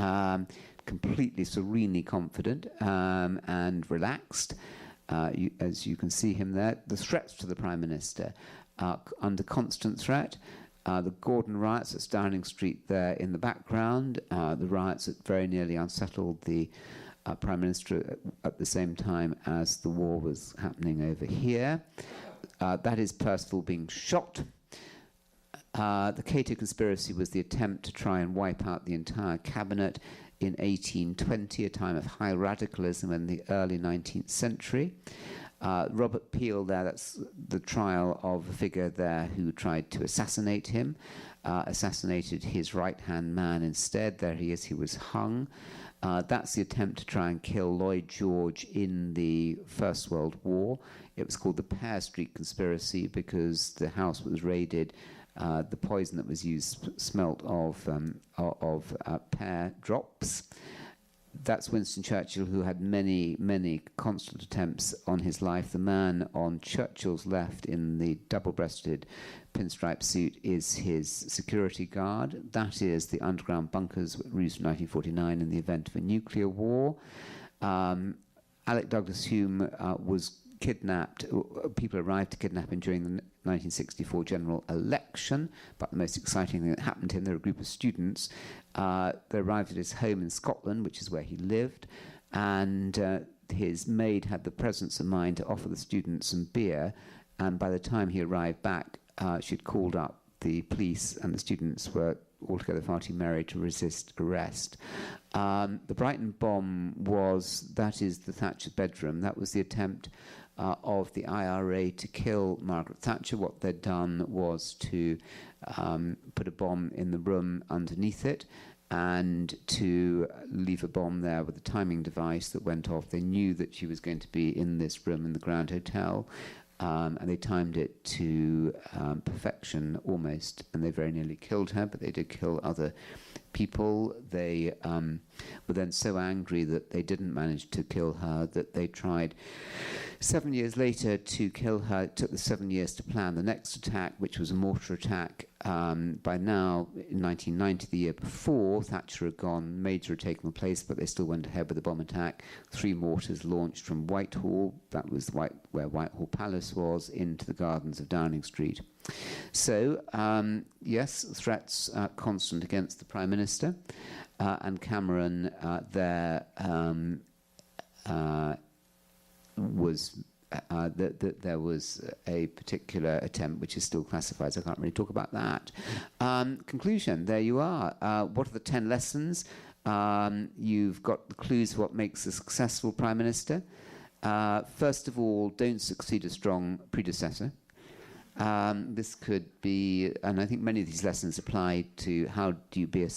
[SPEAKER 2] completely serenely confident and relaxed. as you can see him there. The threats to the Prime Minister are under constant threat. The Gordon riots at Downing Street there in the background, the riots that very nearly unsettled the Prime Minister at the same time as the war was happening over here. That is Percival being shot. The Cato conspiracy was the attempt to try and wipe out the entire cabinet in 1820, a time of high radicalism in the early 19th century. Robert Peel there, that's the trial of a figure there who tried to assassinate him, assassinated his right-hand man instead. There he is, he was hung. That's the attempt to try and kill Lloyd George in the First World War. It was called the Pear Street Conspiracy because the house was raided. The poison that was used smelt of pear drops. That's Winston Churchill, who had many, many constant attempts on his life. The man on Churchill's left in the double-breasted pinstripe suit is his security guard. That is the underground bunkers used in 1949 in the event of a nuclear war. Alec Douglas Hume was kidnapped. People arrived to kidnap him during the 1964 general election, but the most exciting thing that happened to him, there were a group of students. They arrived at his home in Scotland, which is where he lived, and his maid had the presence of mind to offer the students some beer, and by the time he arrived back, she'd called up the police, and the students were altogether far too merry to resist arrest. The Brighton bomb that is the Thatcher bedroom. That was the attempt of the IRA to kill Margaret Thatcher. What they'd done was to put a bomb in the room underneath it and to leave a bomb there with a timing device that went off. They knew that she was going to be in this room in the Grand Hotel, and they timed it to perfection almost, and they very nearly killed her, but they did kill other people. They were then so angry that they didn't manage to kill her that they tried 7 years later to kill her. It took them 7 years to plan the next attack, which was a mortar attack. By now, in 1990, the year before, Thatcher had gone, maids had taken the place, but they still went ahead with the bomb attack. 3 mortars launched from Whitehall, that was where Whitehall Palace was, into the gardens of Downing Street. So, yes, threats constant against the Prime Minister, and Cameron there was there was a particular attempt which is still classified, so I can't really talk about that. Conclusion, there you are. What are the 10 lessons? You've got the clues what makes a successful Prime Minister. First of all, don't succeed a strong predecessor. This could be, and I think many of these lessons apply to how can you be a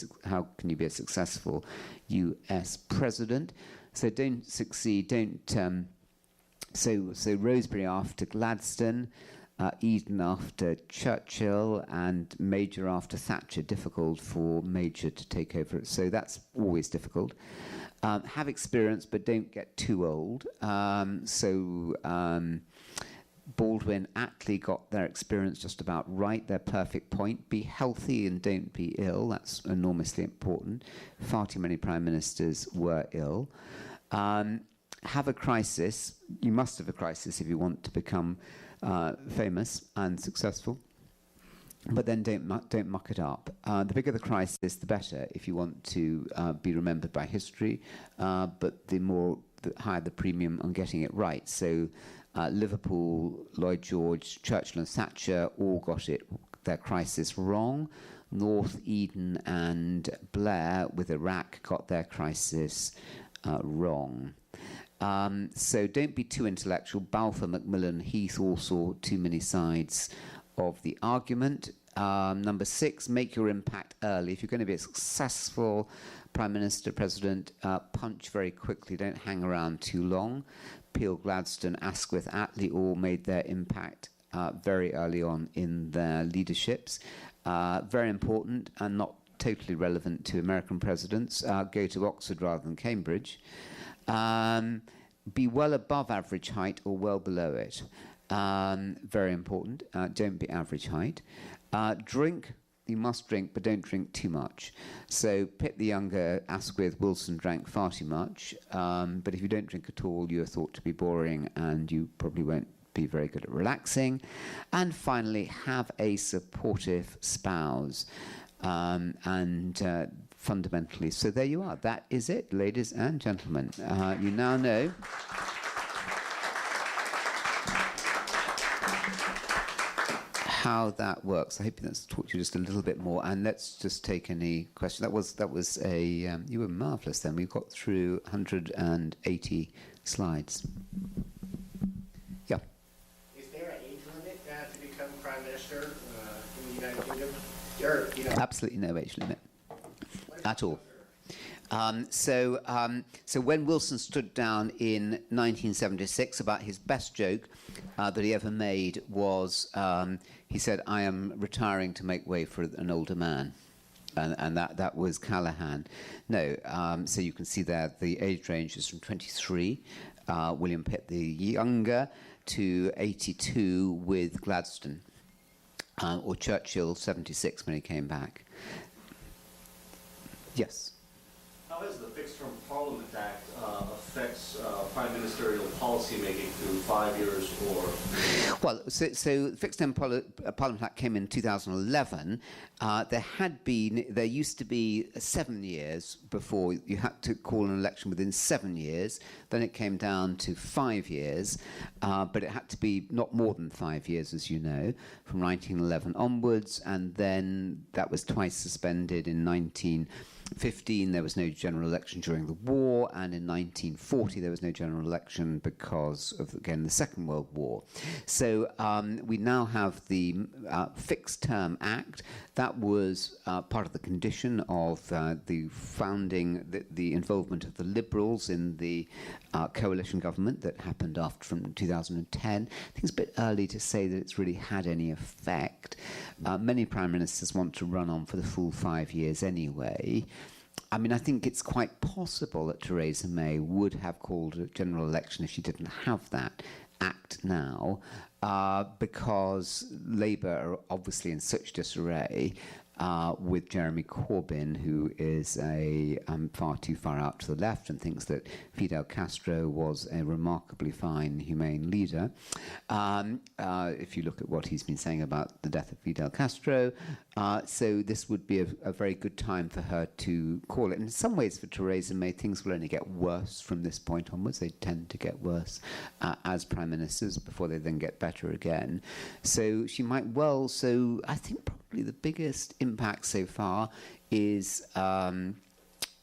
[SPEAKER 2] successful US president. So don't succeed, so Rosebery after Gladstone, Eden after Churchill, and Major after Thatcher. Difficult for Major to take over. So that's always difficult. Have experience, but don't get too old. Baldwin, Attlee got their experience just about right, their perfect point. Be healthy and don't be ill. That's enormously important. Far too many prime ministers were ill. Have a crisis. You must have a crisis if you want to become famous and successful. But then don't muck it up. The bigger the crisis, the better if you want to be remembered by history. But the higher the premium on getting it right. So Liverpool, Lloyd George, Churchill and Thatcher all got their crisis wrong. North, Eden and Blair with Iraq got their crisis wrong. So don't be too intellectual. Balfour, Macmillan, Heath all saw too many sides of the argument. Number 6, make your impact early. If you're going to be a successful Prime Minister, President, punch very quickly. Don't hang around too long. Peel, Gladstone, Asquith, Attlee all made their impact very early on in their leaderships. Very important and not totally relevant to American presidents. Go to Oxford rather than Cambridge. Be well above average height or well below it. Very important. Don't be average height. Drink you must drink, but don't drink too much. So Pitt the Younger, Asquith, Wilson drank far too much. But if you don't drink at all, you're thought to be boring, and you probably won't be very good at relaxing. And finally, have a supportive spouse. Fundamentally, so there you are. That is it, ladies and gentlemen. You now know how that works. I hope that's taught you just a little bit more. And let's just take any question. That was a you were marvellous then. We got through 180 slides. Yeah.
[SPEAKER 10] Is there an age limit to become Prime Minister in the United Kingdom?
[SPEAKER 2] Absolutely no age limit at all. So when Wilson stood down in 1976, about his best joke that he ever made was, he said, "I am retiring to make way for an older man." And that was Callaghan. No, so you can see there the age range is from 23, William Pitt the Younger, to 82 with Gladstone. Or Churchill, 76 when he came back. Yes?
[SPEAKER 11] How has the Fixed Term Parliament Act affects prime ministerial policy making through 5 years or?
[SPEAKER 2] Well, so the Fixed Term Parliament Act came in 2011. There used to be 7 years before you had to call an election within 7 years. Then it came down to 5 years, but it had to be not more than 5 years, as you know, from 1911 onwards, and then that was twice suspended in 1915. There was no general election during the war, and in 1940 there was no general election because of, again, the Second World War. So we now have the Fixed Term Act. That was part of the condition of the founding, the involvement of the Liberals in the coalition government that happened after from 2010. I think it's a bit early to say that it's really had any effect. Many prime ministers want to run on for the full 5 years anyway. I mean, I think it's quite possible that Theresa May would have called a general election if she didn't have that act now, because Labour are obviously in such disarray with Jeremy Corbyn, who is far too far out to the left and thinks that Fidel Castro was a remarkably fine, humane leader. If you look at what he's been saying about the death of Fidel Castro, so this would be a very good time for her to call it. And in some ways, for Theresa May, things will only get worse from this point onwards. They tend to get worse as prime ministers before they then get better again. So she might well. So I think probably the biggest impact so far is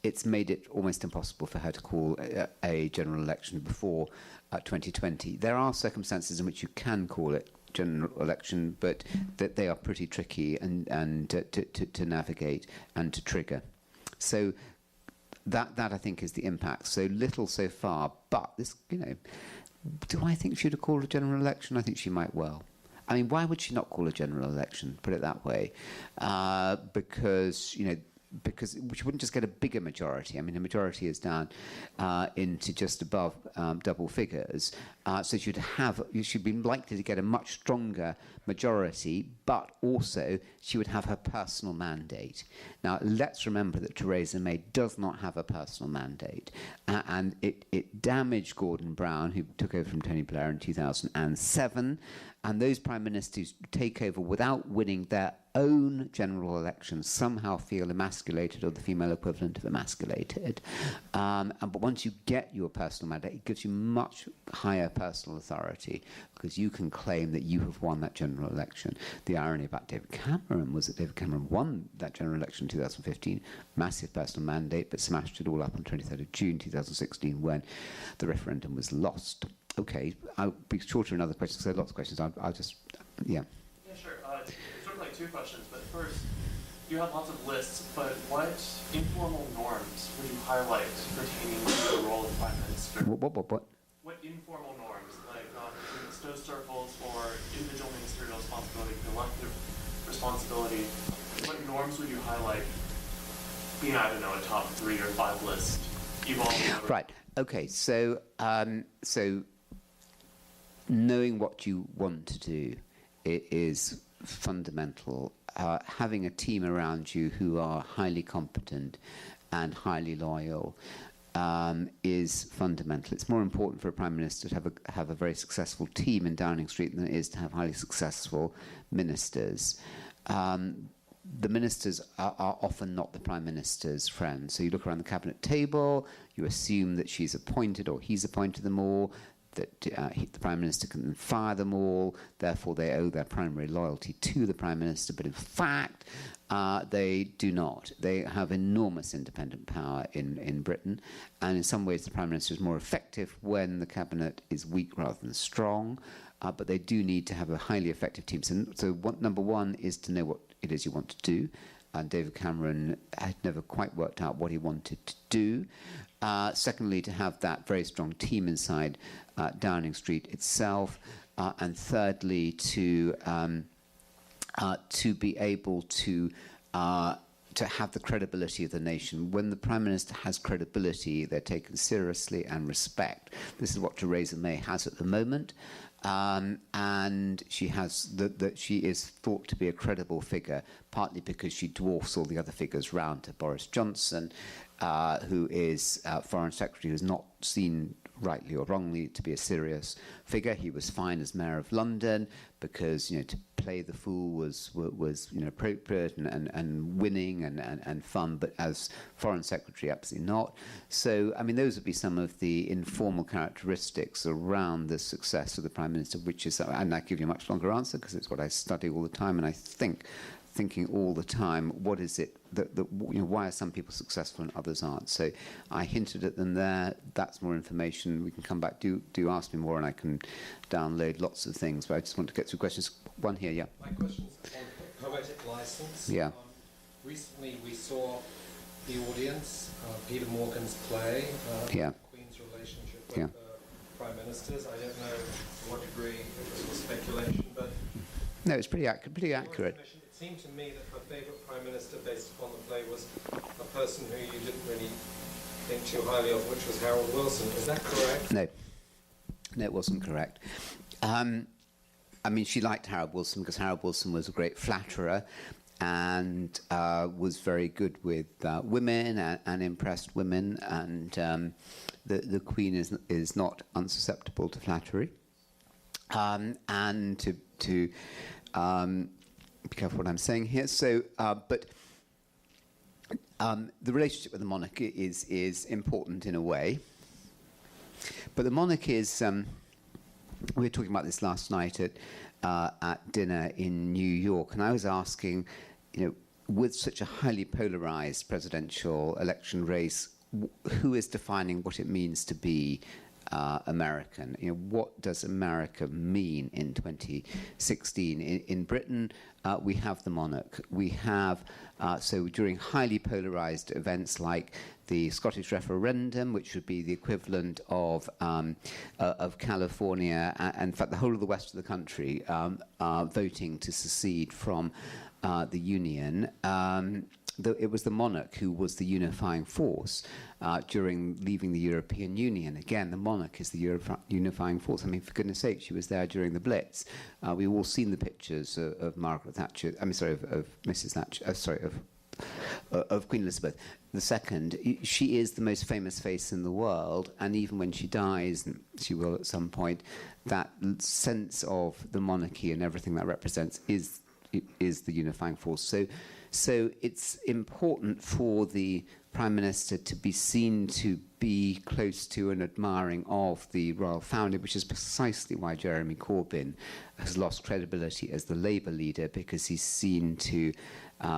[SPEAKER 2] it's made it almost impossible for her to call a general election before 2020. There are circumstances in which you can call it general election, but that they are pretty tricky and to navigate and to trigger. So that I think is the impact. So little so far, but this, do I think she'd have called a general election? I think she might well. I mean, why would she not call a general election? Put it that way, because she wouldn't just get a bigger majority. I mean, the majority is down into just above double figures. So you should be likely to get a much stronger majority, but also she would have her personal mandate. Now, let's remember that Theresa May does not have a personal mandate. And it damaged Gordon Brown, who took over from Tony Blair in 2007. And those prime ministers who take over without winning their own general election somehow feel emasculated, or the female equivalent of emasculated. But once you get your personal mandate, it gives you much higher personal authority, because you can claim that you have won that general election. The irony about David Cameron was that David Cameron won that general election in 2015, massive personal mandate, but smashed it all up on 23rd of June 2016 when the referendum was lost. Okay, I'll be shorter in other questions because there are lots of questions. I'll just, yeah.
[SPEAKER 11] Yeah, sure. Sort of like two questions, but first, you have lots of lists, but what informal norms would you highlight pertaining to the role of Prime Minister?
[SPEAKER 2] What?
[SPEAKER 11] What informal norms, like between stow circles or individual ministerial responsibility, collective responsibility, what norms would you highlight being, I don't know, a top 3 or 5 list evolving over?
[SPEAKER 2] Right. Okay. So knowing what you want to do is fundamental. having a team around you who are highly competent and highly loyal is fundamental. It's more important for a Prime Minister to have a very successful team in Downing Street than it is to have highly successful ministers. The ministers are often not the Prime Minister's friends. So you look around the cabinet table, you assume that she's appointed or he's appointed them all, that the Prime Minister can then fire them all, therefore they owe their primary loyalty to the Prime Minister, but in fact they do not. They have enormous independent power in Britain, and in some ways the Prime Minister is more effective when the cabinet is weak rather than strong, but they do need to have a highly effective team. So number one is to know what it is you want to do, and David Cameron had never quite worked out what he wanted to do. Secondly, to have that very strong team inside Downing Street itself, and thirdly, to be able to have the credibility of the nation. When the Prime Minister has credibility, they're taken seriously and respect. This is what Theresa May has at the moment. And she has that she is thought to be a credible figure, partly because she dwarfs all the other figures round her. Boris Johnson, who is Foreign Secretary, who's not seen, rightly or wrongly, to be a serious figure. He was fine as Mayor of London because, to play the fool was appropriate and winning and fun, but as Foreign Secretary, absolutely not. So, I mean, those would be some of the informal characteristics around the success of the Prime Minister, which is, and I give you a much longer answer because it's what I study all the time, and I thinking all the time, what is it why are some people successful and others aren't? So I hinted at them there. That's more information. We can come back. Do ask me more, and I can download lots of things. But I just want to get through questions. One here, yeah.
[SPEAKER 12] My question's on poetic license.
[SPEAKER 2] Yeah.
[SPEAKER 12] Recently, we saw the audience, Peter Morgan's play,
[SPEAKER 2] yeah.
[SPEAKER 12] The Queen's relationship with Prime Ministers. I don't know to what degree it was speculation, but
[SPEAKER 2] no, it's pretty accurate.
[SPEAKER 12] It seemed to me that her favourite Prime Minister, based upon the play, was a person who you didn't really think too highly of, which was Harold Wilson. Is that correct?
[SPEAKER 2] No, it wasn't correct. I mean, she liked Harold Wilson because Harold Wilson was a great flatterer and was very good with women and impressed women, and the Queen is not unsusceptible to flattery. And to be careful what I'm saying here. So, but the relationship with the monarch is important in a way. But the monarch is. We were talking about this last night at dinner in New York, and I was asking, with such a highly polarized presidential election race, who is defining what it means to be American? What does America mean in 2016? In Britain, we have the monarch. We have, so during highly polarised events like the Scottish referendum, which would be the equivalent of California, and in fact the whole of the west of the country voting to secede from the Union, it was the monarch who was the unifying force during leaving the European Union. Again, the monarch is the unifying force. I mean, for goodness sake, she was there during the Blitz. We've all seen the pictures of Margaret Thatcher. I mean, sorry, of Mrs. Thatcher. Of Queen Elizabeth II. She is the most famous face in the world, and even when she dies, and she will at some point, that sense of the monarchy and everything that represents is the unifying force. So it's important for the Prime Minister to be seen to be close to and admiring of the royal family, which is precisely why Jeremy Corbyn has lost credibility as the Labour leader, because he's seen to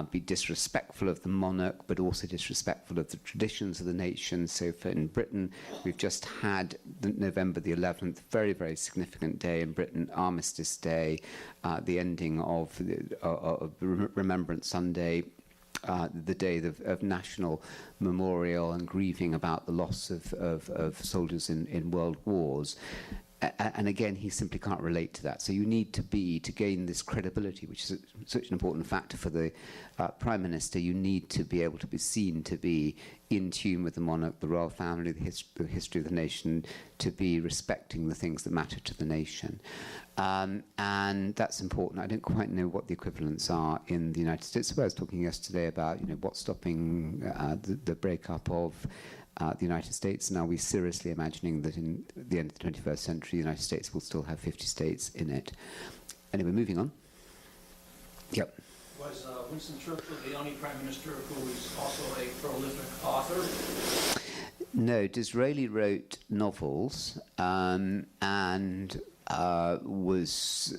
[SPEAKER 2] be disrespectful of the monarch, but also disrespectful of the traditions of the nation. So in Britain, we've just had November the 11th, very, very significant day in Britain, Armistice Day, the ending of Remembrance Sunday, the day of national memorial and grieving about the loss of soldiers in world wars. and again, he simply can't relate to that. So you need to gain this credibility, which is such an important factor for the Prime Minister. You need to be able to be seen to be in tune with the monarch, the royal family, the history of the nation, to be respecting the things that matter to the nation. And that's important. I don't quite know what the equivalents are in the United States. So I was talking yesterday about, what's stopping the breakup of the United States. Now, are we seriously imagining that in the end of the 21st century, the United States will still have 50 states in it? Anyway, moving on. Yep.
[SPEAKER 7] Was Winston Churchill the only Prime Minister who was also a prolific author?
[SPEAKER 2] No, Disraeli wrote novels and was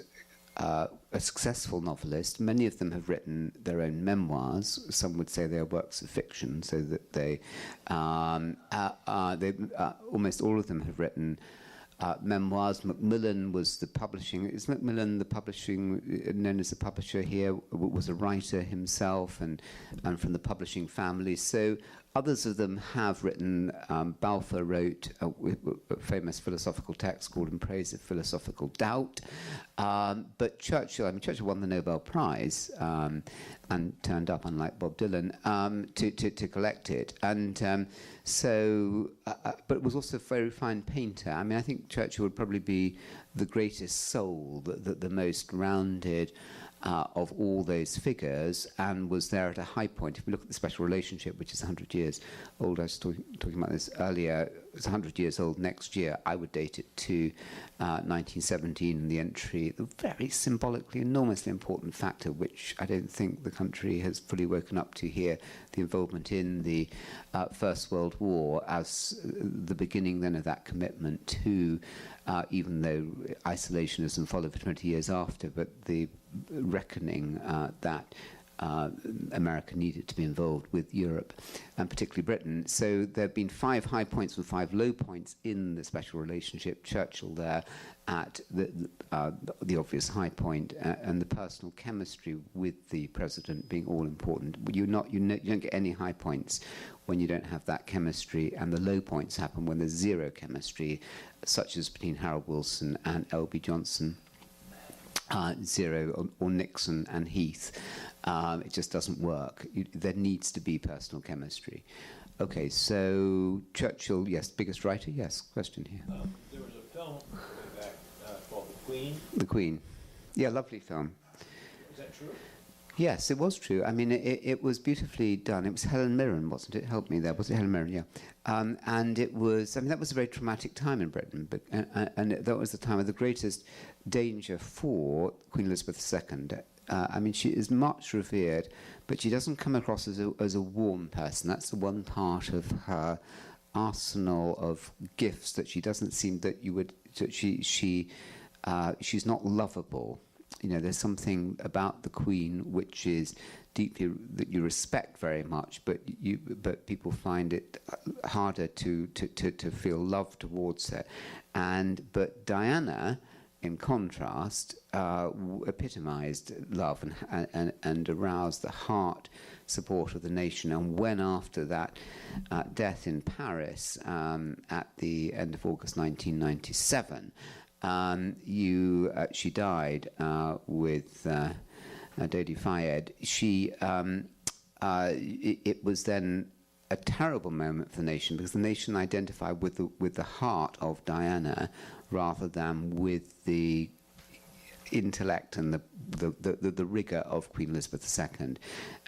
[SPEAKER 2] a successful novelist. Many of them have written their own memoirs. Some would say they are works of fiction, so that they almost all of them have written memoirs. Macmillan was the publishing. Is Macmillan the publishing, known as the publisher here? Was a writer himself and from the publishing family. So others of them have written. Balfour wrote a famous philosophical text called In Praise of Philosophical Doubt. But Churchill won the Nobel Prize and turned up, unlike Bob Dylan, to collect it. And but was also a very fine painter. I mean, I think Churchill would probably be the greatest soul, the most rounded of all those figures, and was there at a high point. If we look at the special relationship, which is 100 years old, I was talking about this earlier, it's 100 years old next year. I would date it to 1917, and the entry, the very symbolically enormously important factor, which I don't think the country has fully woken up to here, the involvement in the First World War as the beginning then of that commitment to, even though isolationism followed for 20 years after, but the reckoning that America needed to be involved with Europe, and particularly Britain. So there have been 5 high points and 5 low points in the special relationship. Churchill there at the obvious high point, and the personal chemistry with the president being all important. You don't get any high points when you don't have that chemistry, and the low points happen when there's zero chemistry, such as between Harold Wilson and L.B. Johnson. Zero, or Nixon and Heath. It just doesn't work. There needs to be personal chemistry. Okay, so Churchill, yes, biggest writer, yes. Question here.
[SPEAKER 7] There was a film way back called The Queen.
[SPEAKER 2] The Queen. Yeah, lovely film.
[SPEAKER 7] Is that true?
[SPEAKER 2] Yes, it was true. I mean, it was beautifully done. It was Helen Mirren, wasn't it? Help me there. Was it Helen Mirren? Yeah. And it was, I mean, that was a very traumatic time in Britain. But, and that was the time of the greatest danger for Queen Elizabeth II. I mean, she is much revered, but she doesn't come across as a warm person. That's the one part of her arsenal of gifts that she doesn't seem that you would, that she's not lovable. There's something about the Queen which is deeply, that you respect very much, but people find it harder to feel love towards her. But Diana, in contrast, epitomised love and aroused the heart support of the nation. And when after that death in Paris at the end of August 1997, she died with Dodi Fayed. It was then a terrible moment for the nation, because the nation identified with the heart of Diana rather than with the intellect and the rigour of Queen Elizabeth II.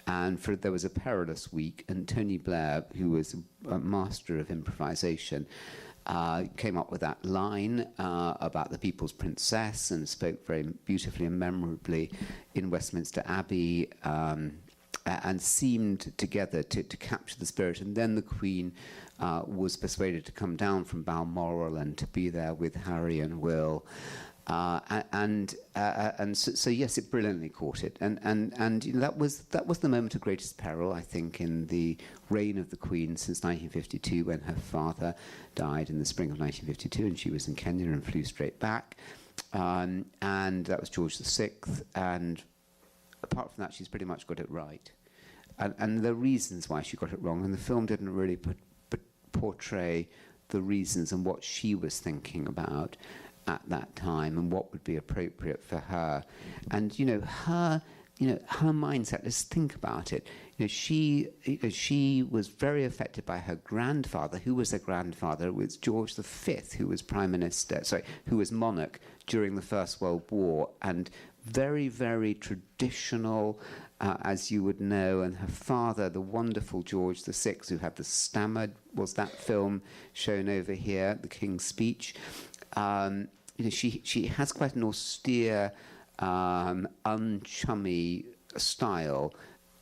[SPEAKER 2] And there was a perilous week, and Tony Blair, who was a master of improvisation, came up with that line about the People's Princess, and spoke very beautifully and memorably in Westminster Abbey, and seemed together to capture the spirit. And then the Queen was persuaded to come down from Balmoral and to be there with Harry and Will. So yes, it brilliantly caught it, and that was the moment of greatest peril, I think, in the reign of the Queen since 1952, when her father died in the spring of 1952, and she was in Kenya and flew straight back, and that was George VI. And apart from that, she's pretty much got it right, and the reasons why she got it wrong, and the film didn't really portray the reasons and what she was thinking about. at that time and what would be appropriate for her. And her mindset, let's think about it. She was very affected by her grandfather. Who was her grandfather? It was George V, who was who was monarch during the First World War, and very, very traditional, as you would know. And her father, the wonderful George VI, who had the stammer, was that film shown over here, The King's Speech. She has quite an austere, unchummy style,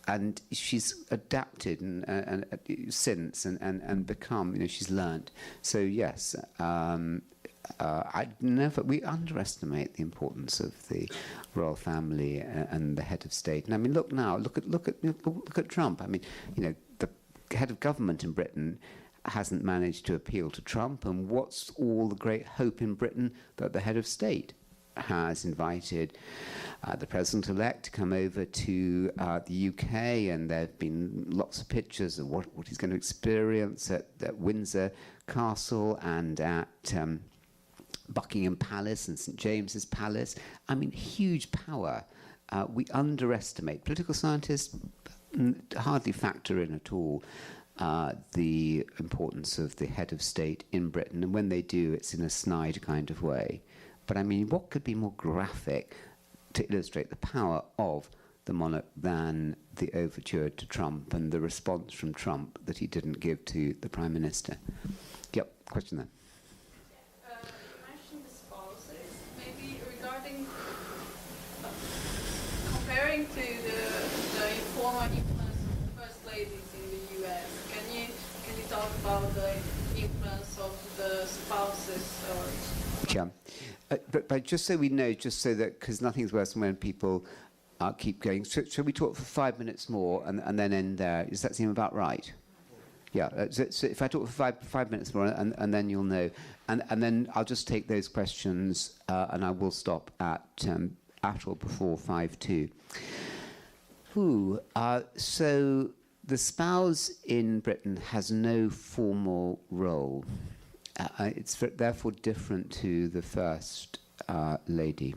[SPEAKER 2] and she's adapted and since and become, she's learnt. So yes, we underestimate the importance of the royal family and the head of state. And I mean, look at Trump. I mean, the head of government in Britain hasn't managed to appeal to Trump, and what's all the great hope in Britain? That the head of state has invited the president-elect to come over to the UK, and there have been lots of pictures of what he's going to experience at Windsor Castle and at Buckingham Palace and St James's Palace. I mean, huge power. We underestimate. Political scientists hardly factor in at all the importance of the head of state in Britain, and when they do, it's in a snide kind of way. But I mean, what could be more graphic to illustrate the power of the monarch than the overture to Trump and the response from Trump that he didn't give to the Prime Minister? Yep, question there.
[SPEAKER 13] You mentioned the spouses. Maybe regarding comparing to the informal influence of first ladies in the US, can you talk about the influence of the spouses or?
[SPEAKER 2] Yeah. But just so we know, just so that, because nothing's worse than when people keep going. Shall we talk for 5 minutes more and then end there? Does that seem about right? Yeah. So if I talk for five minutes more and then you'll know. And then I'll just take those questions and I will stop at or before 5:02. So the spouse in Britain has no formal role. It's therefore different to the First Lady.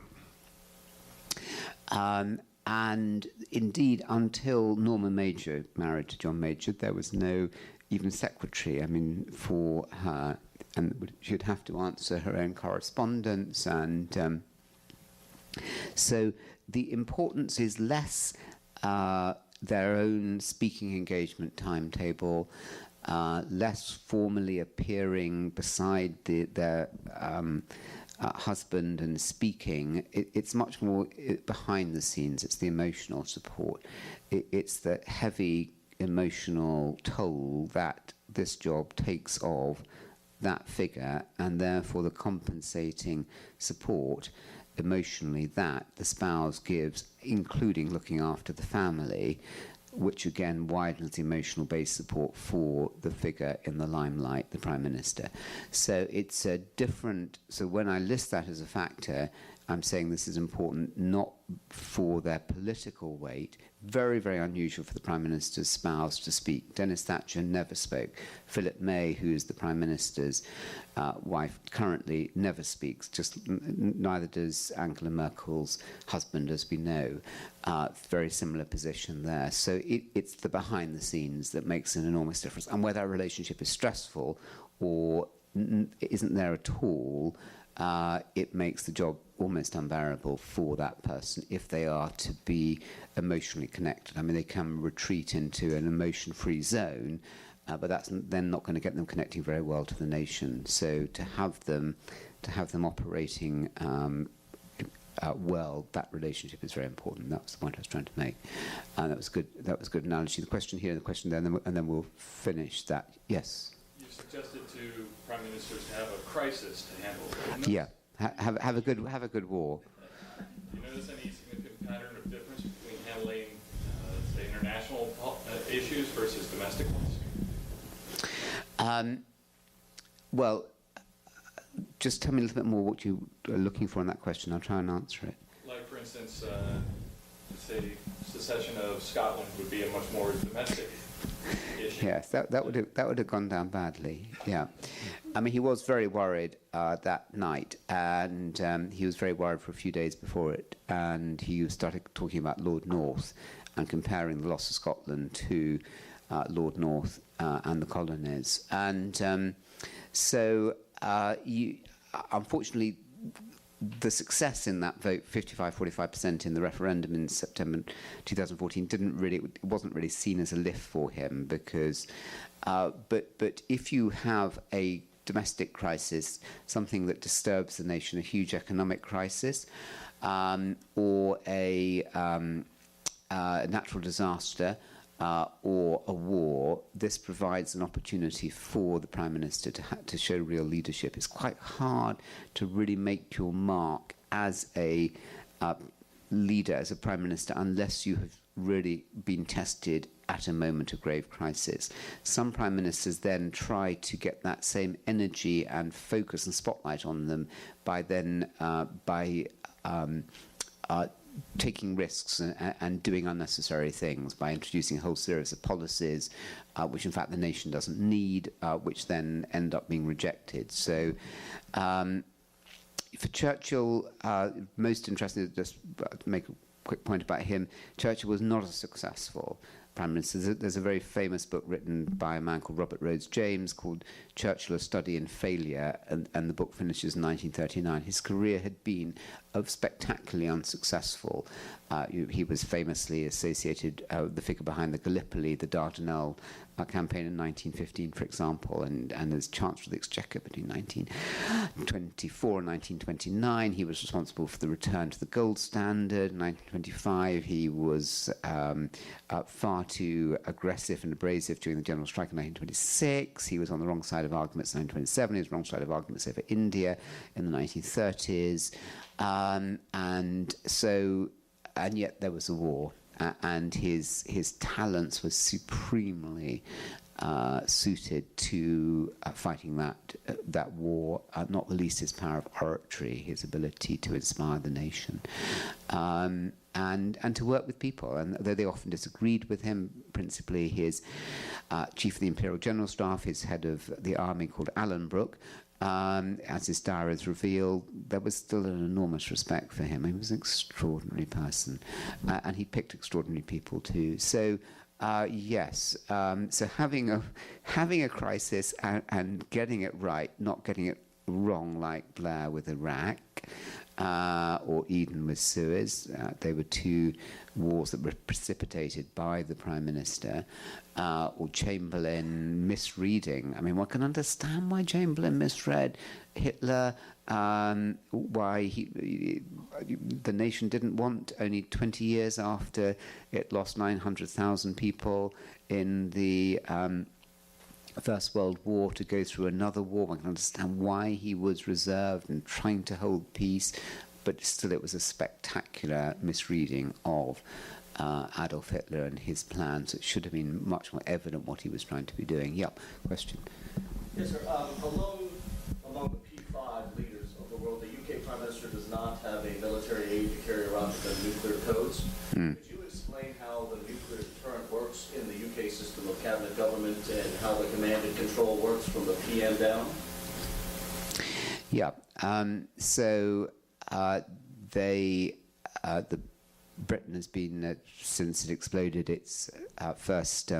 [SPEAKER 2] And indeed, until Norma Major married to John Major, there was no even secretary, for her. And she'd have to answer her own correspondence. And so the importance is less their own speaking engagement timetable, less formally appearing beside their husband and speaking. It's much more behind the scenes. It's the emotional support. It's the heavy emotional toll that this job takes of that figure, and therefore the compensating support emotionally that the spouse gives, including looking after the family, which again widens the emotional base support for the figure in the limelight, the Prime Minister. So it's a different, so when I list that as a factor, I'm saying this is important not for their political weight. Very, very unusual for the Prime Minister's spouse to speak. Dennis Thatcher never spoke. Philip May, who is the Prime Minister's wife, currently never speaks. Neither does Angela Merkel's husband, as we know. Very similar position there. So it's the behind the scenes that makes an enormous difference. And whether that relationship is stressful or isn't there at all, it makes the job almost unbearable for that person if they are to be emotionally connected. They can retreat into an emotion-free zone, but that's then not going to get them connecting very well to the nation. So to have them operating well, that relationship is very important. That was the point I was trying to make. That was good. That was good analogy. The question here and the question there, and then we'll finish that. Yes.
[SPEAKER 14] You suggested to prime ministers to have a crisis to handle.
[SPEAKER 2] Yeah. Have a good war.
[SPEAKER 14] Do you notice any significant pattern of difference between handling, say, international issues versus domestic ones?
[SPEAKER 2] Well, just tell me a little bit more what you are looking for in that question. I'll try and answer it.
[SPEAKER 14] Like, for instance, say, secession of Scotland would be a much more domestic issue.
[SPEAKER 2] Yes, that would have gone down badly. Yeah. I mean, he was very worried that night, and he was very worried for a few days before it, and he started talking about Lord North and comparing the loss of Scotland to Lord North and the colonies. And so, unfortunately, the success in that vote, 55-45% in the referendum in September 2014, wasn't really seen as a lift for him, because, but if you have a domestic crisis, something that disturbs the nation, a huge economic crisis, or a natural disaster, or a war, this provides an opportunity for the Prime Minister to show real leadership. It's quite hard to really make your mark as a leader, as a Prime Minister, unless you have really been tested at a moment of grave crisis. Some Prime Ministers then try to get that same energy and focus and spotlight on them by taking risks and doing unnecessary things, by introducing a whole series of policies which in fact the nation doesn't need, which then end up being rejected. So for Churchill, most interesting, just to make a quick point about him, Churchill was not a successful Prime Minister. There's a very famous book written by a man called Robert Rhodes James called Churchill, A Study in Failure, and the book finishes in 1939. His career had been spectacularly unsuccessful. He was famously associated with the figure behind the Gallipoli, the Dardanelles campaign in 1915, for example, and as Chancellor of the Exchequer between 1924 and 1929. He was responsible for the return to the gold standard. In 1925, he was far too aggressive and abrasive during the general strike in 1926. He was on the wrong side of arguments in 1927. He was on the wrong side of arguments over India in the 1930s. And yet there was a war, and his talents were supremely suited to fighting that war, not the least his power of oratory, his ability to inspire the nation, and to work with people. And though they often disagreed with him, principally his chief of the Imperial General Staff, his head of the army called Alanbrooke, as his diaries reveal, there was still an enormous respect for him. He was an extraordinary person, and he picked extraordinary people too. So, yes. So having a crisis and getting it right, not getting it wrong, like Blair with Iraq, or Eden with Suez. They were two wars that were precipitated by the Prime Minister, or Chamberlain misreading. I mean, one can understand why Chamberlain misread Hitler, why the nation didn't want, only 20 years after it lost 900,000 people in the First World War, to go through another war. One can understand why he was reserved and trying to hold peace, but still it was a spectacular misreading of Adolf Hitler and his plans. It should have been much more evident what he was trying to be doing. Yep, question.
[SPEAKER 15] Yes, sir. Among the P5 leaders of the world, the UK Prime Minister does not have a military aid to carry around the nuclear codes. Could you explain how the nuclear deterrent works in the UK system of cabinet government, and how the command and control works from the PM down?
[SPEAKER 2] Yeah. Britain has been, since it exploded its first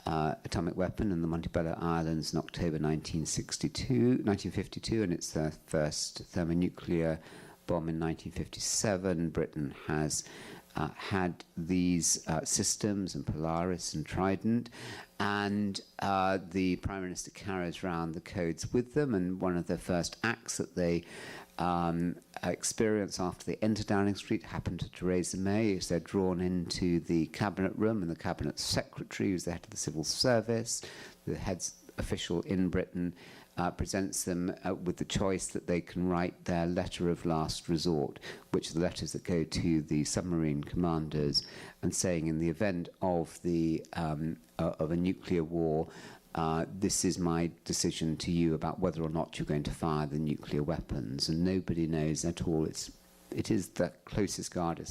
[SPEAKER 2] atomic weapon in the Montebello Islands in October 1952, and its first thermonuclear bomb in 1957. Britain has had these systems, and Polaris and Trident, and the Prime Minister carries around the codes with them, and one of the first acts that they experience after they enter Downing Street happened to Theresa May, as they're drawn into the cabinet room, and the cabinet secretary, who's the head of the civil service, the head's official in Britain, presents them with the choice that they can write their letter of last resort, which are the letters that go to the submarine commanders, and saying, in the event of a nuclear war, this is my decision to you about whether or not you're going to fire the nuclear weapons. And nobody knows at all. It is the closest guarded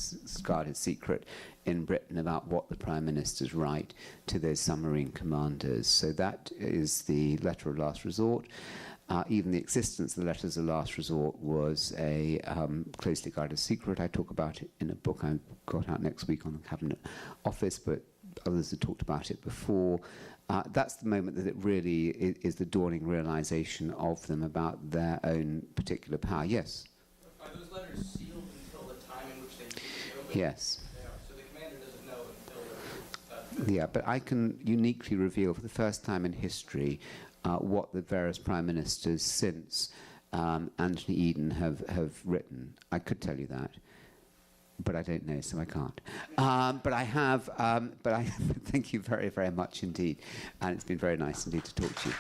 [SPEAKER 2] secret in Britain about what the Prime Ministers write to those submarine commanders. So that is the letter of last resort. Even the existence of the letters of last resort was a closely guarded secret. I talk about it in a book I've got out next week on the Cabinet Office, but others have talked about it before. That's the moment that it really is the dawning realization of them about their own particular power. Yes?
[SPEAKER 16] Are those letters sealed until the time in which they need to be opened?
[SPEAKER 2] Yes.
[SPEAKER 16] They are. So the commander doesn't know until
[SPEAKER 2] Yeah, but I can uniquely reveal for the first time in history what the various prime ministers since Anthony Eden have written. I could tell you that, but I don't know, so I can't. But I have. But I thank you very, very much indeed, and it's been very nice indeed to talk to you.